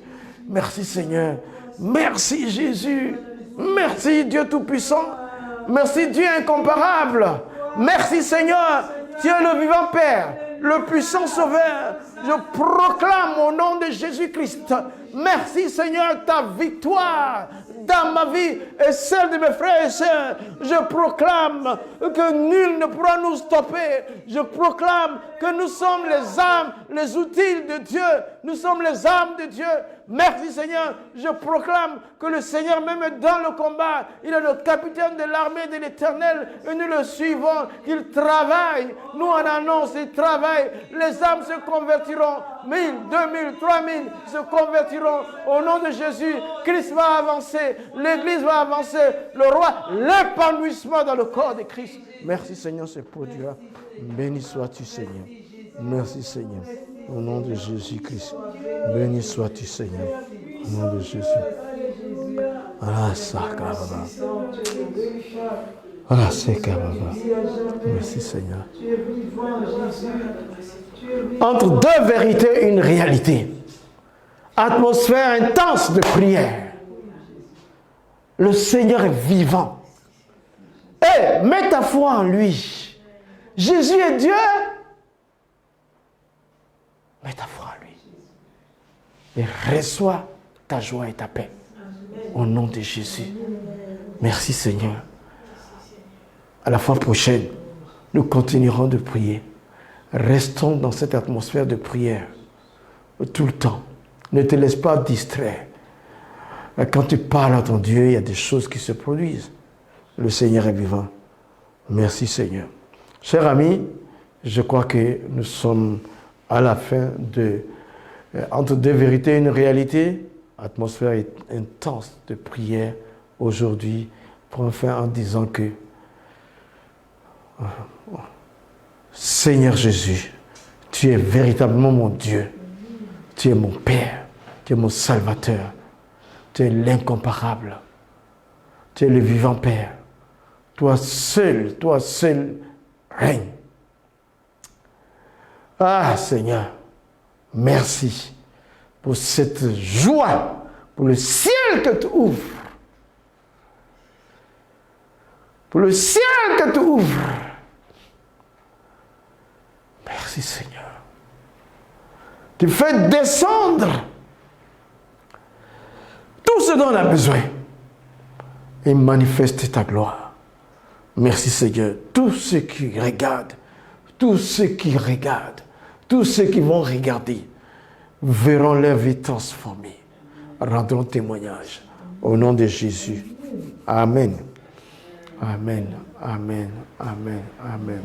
Merci Seigneur. Merci Jésus. Merci Dieu Tout-Puissant. Merci Dieu incomparable. Merci Seigneur. Tu es le vivant Père, le puissant Sauveur. Je proclame au nom de Jésus-Christ. Merci Seigneur, ta victoire dans ma vie et celle de mes frères et sœurs. Je proclame que nul ne pourra nous stopper. Je proclame que nous sommes les âmes, les outils de Dieu. Nous sommes les âmes de Dieu. Merci Seigneur. Je proclame que le Seigneur même est dans le combat. Il est le capitaine de l'armée de l'Éternel et nous le suivons. Il travaille. Nous en annonce, il travaille. Les âmes se convertiront. 1000, 2000, 3000 se convertiront au nom de Jésus. Christ va avancer. L'Église va avancer. Le roi, l'épanouissement dans le corps de Christ. Merci Seigneur, se produira. Béni sois-tu Seigneur. Merci Seigneur. Au nom de Jésus-Christ. Béni sois-tu Seigneur. Au nom de Jésus. Ah, ça, Kababa. Ah, c'est Kababa. Merci Seigneur. Entre deux vérités, une réalité. Atmosphère intense de prière. Le Seigneur est vivant. Et mets ta foi en lui. Jésus est Dieu et reçois ta joie et ta paix. Au nom de Jésus. Merci Seigneur. À la fois prochaine, nous continuerons de prier. Restons dans cette atmosphère de prière tout le temps. Ne te laisse pas distraire. Quand tu parles à ton Dieu, il y a des choses qui se produisent. Le Seigneur est vivant. Merci Seigneur. Chers amis, je crois que nous sommes à la fin de Entre deux vérités et une réalité. Atmosphère intense de prière aujourd'hui pour enfin en disant que Seigneur Jésus, tu es véritablement mon Dieu. Tu es mon Père. Tu es mon Salvateur. Tu es l'incomparable. Tu es le vivant Père. Toi seul règne. Ah Seigneur, merci pour cette joie, pour le ciel que tu ouvres. Pour le ciel que tu ouvres. Merci Seigneur. Tu fais descendre tout ce dont on a besoin et manifester ta gloire. Merci Seigneur. Tous ceux qui regardent, tous ceux qui vont regarder, verront leur vie transformée. Rendront témoignage. Au nom de Jésus. Amen. Amen. Amen. Amen. Amen.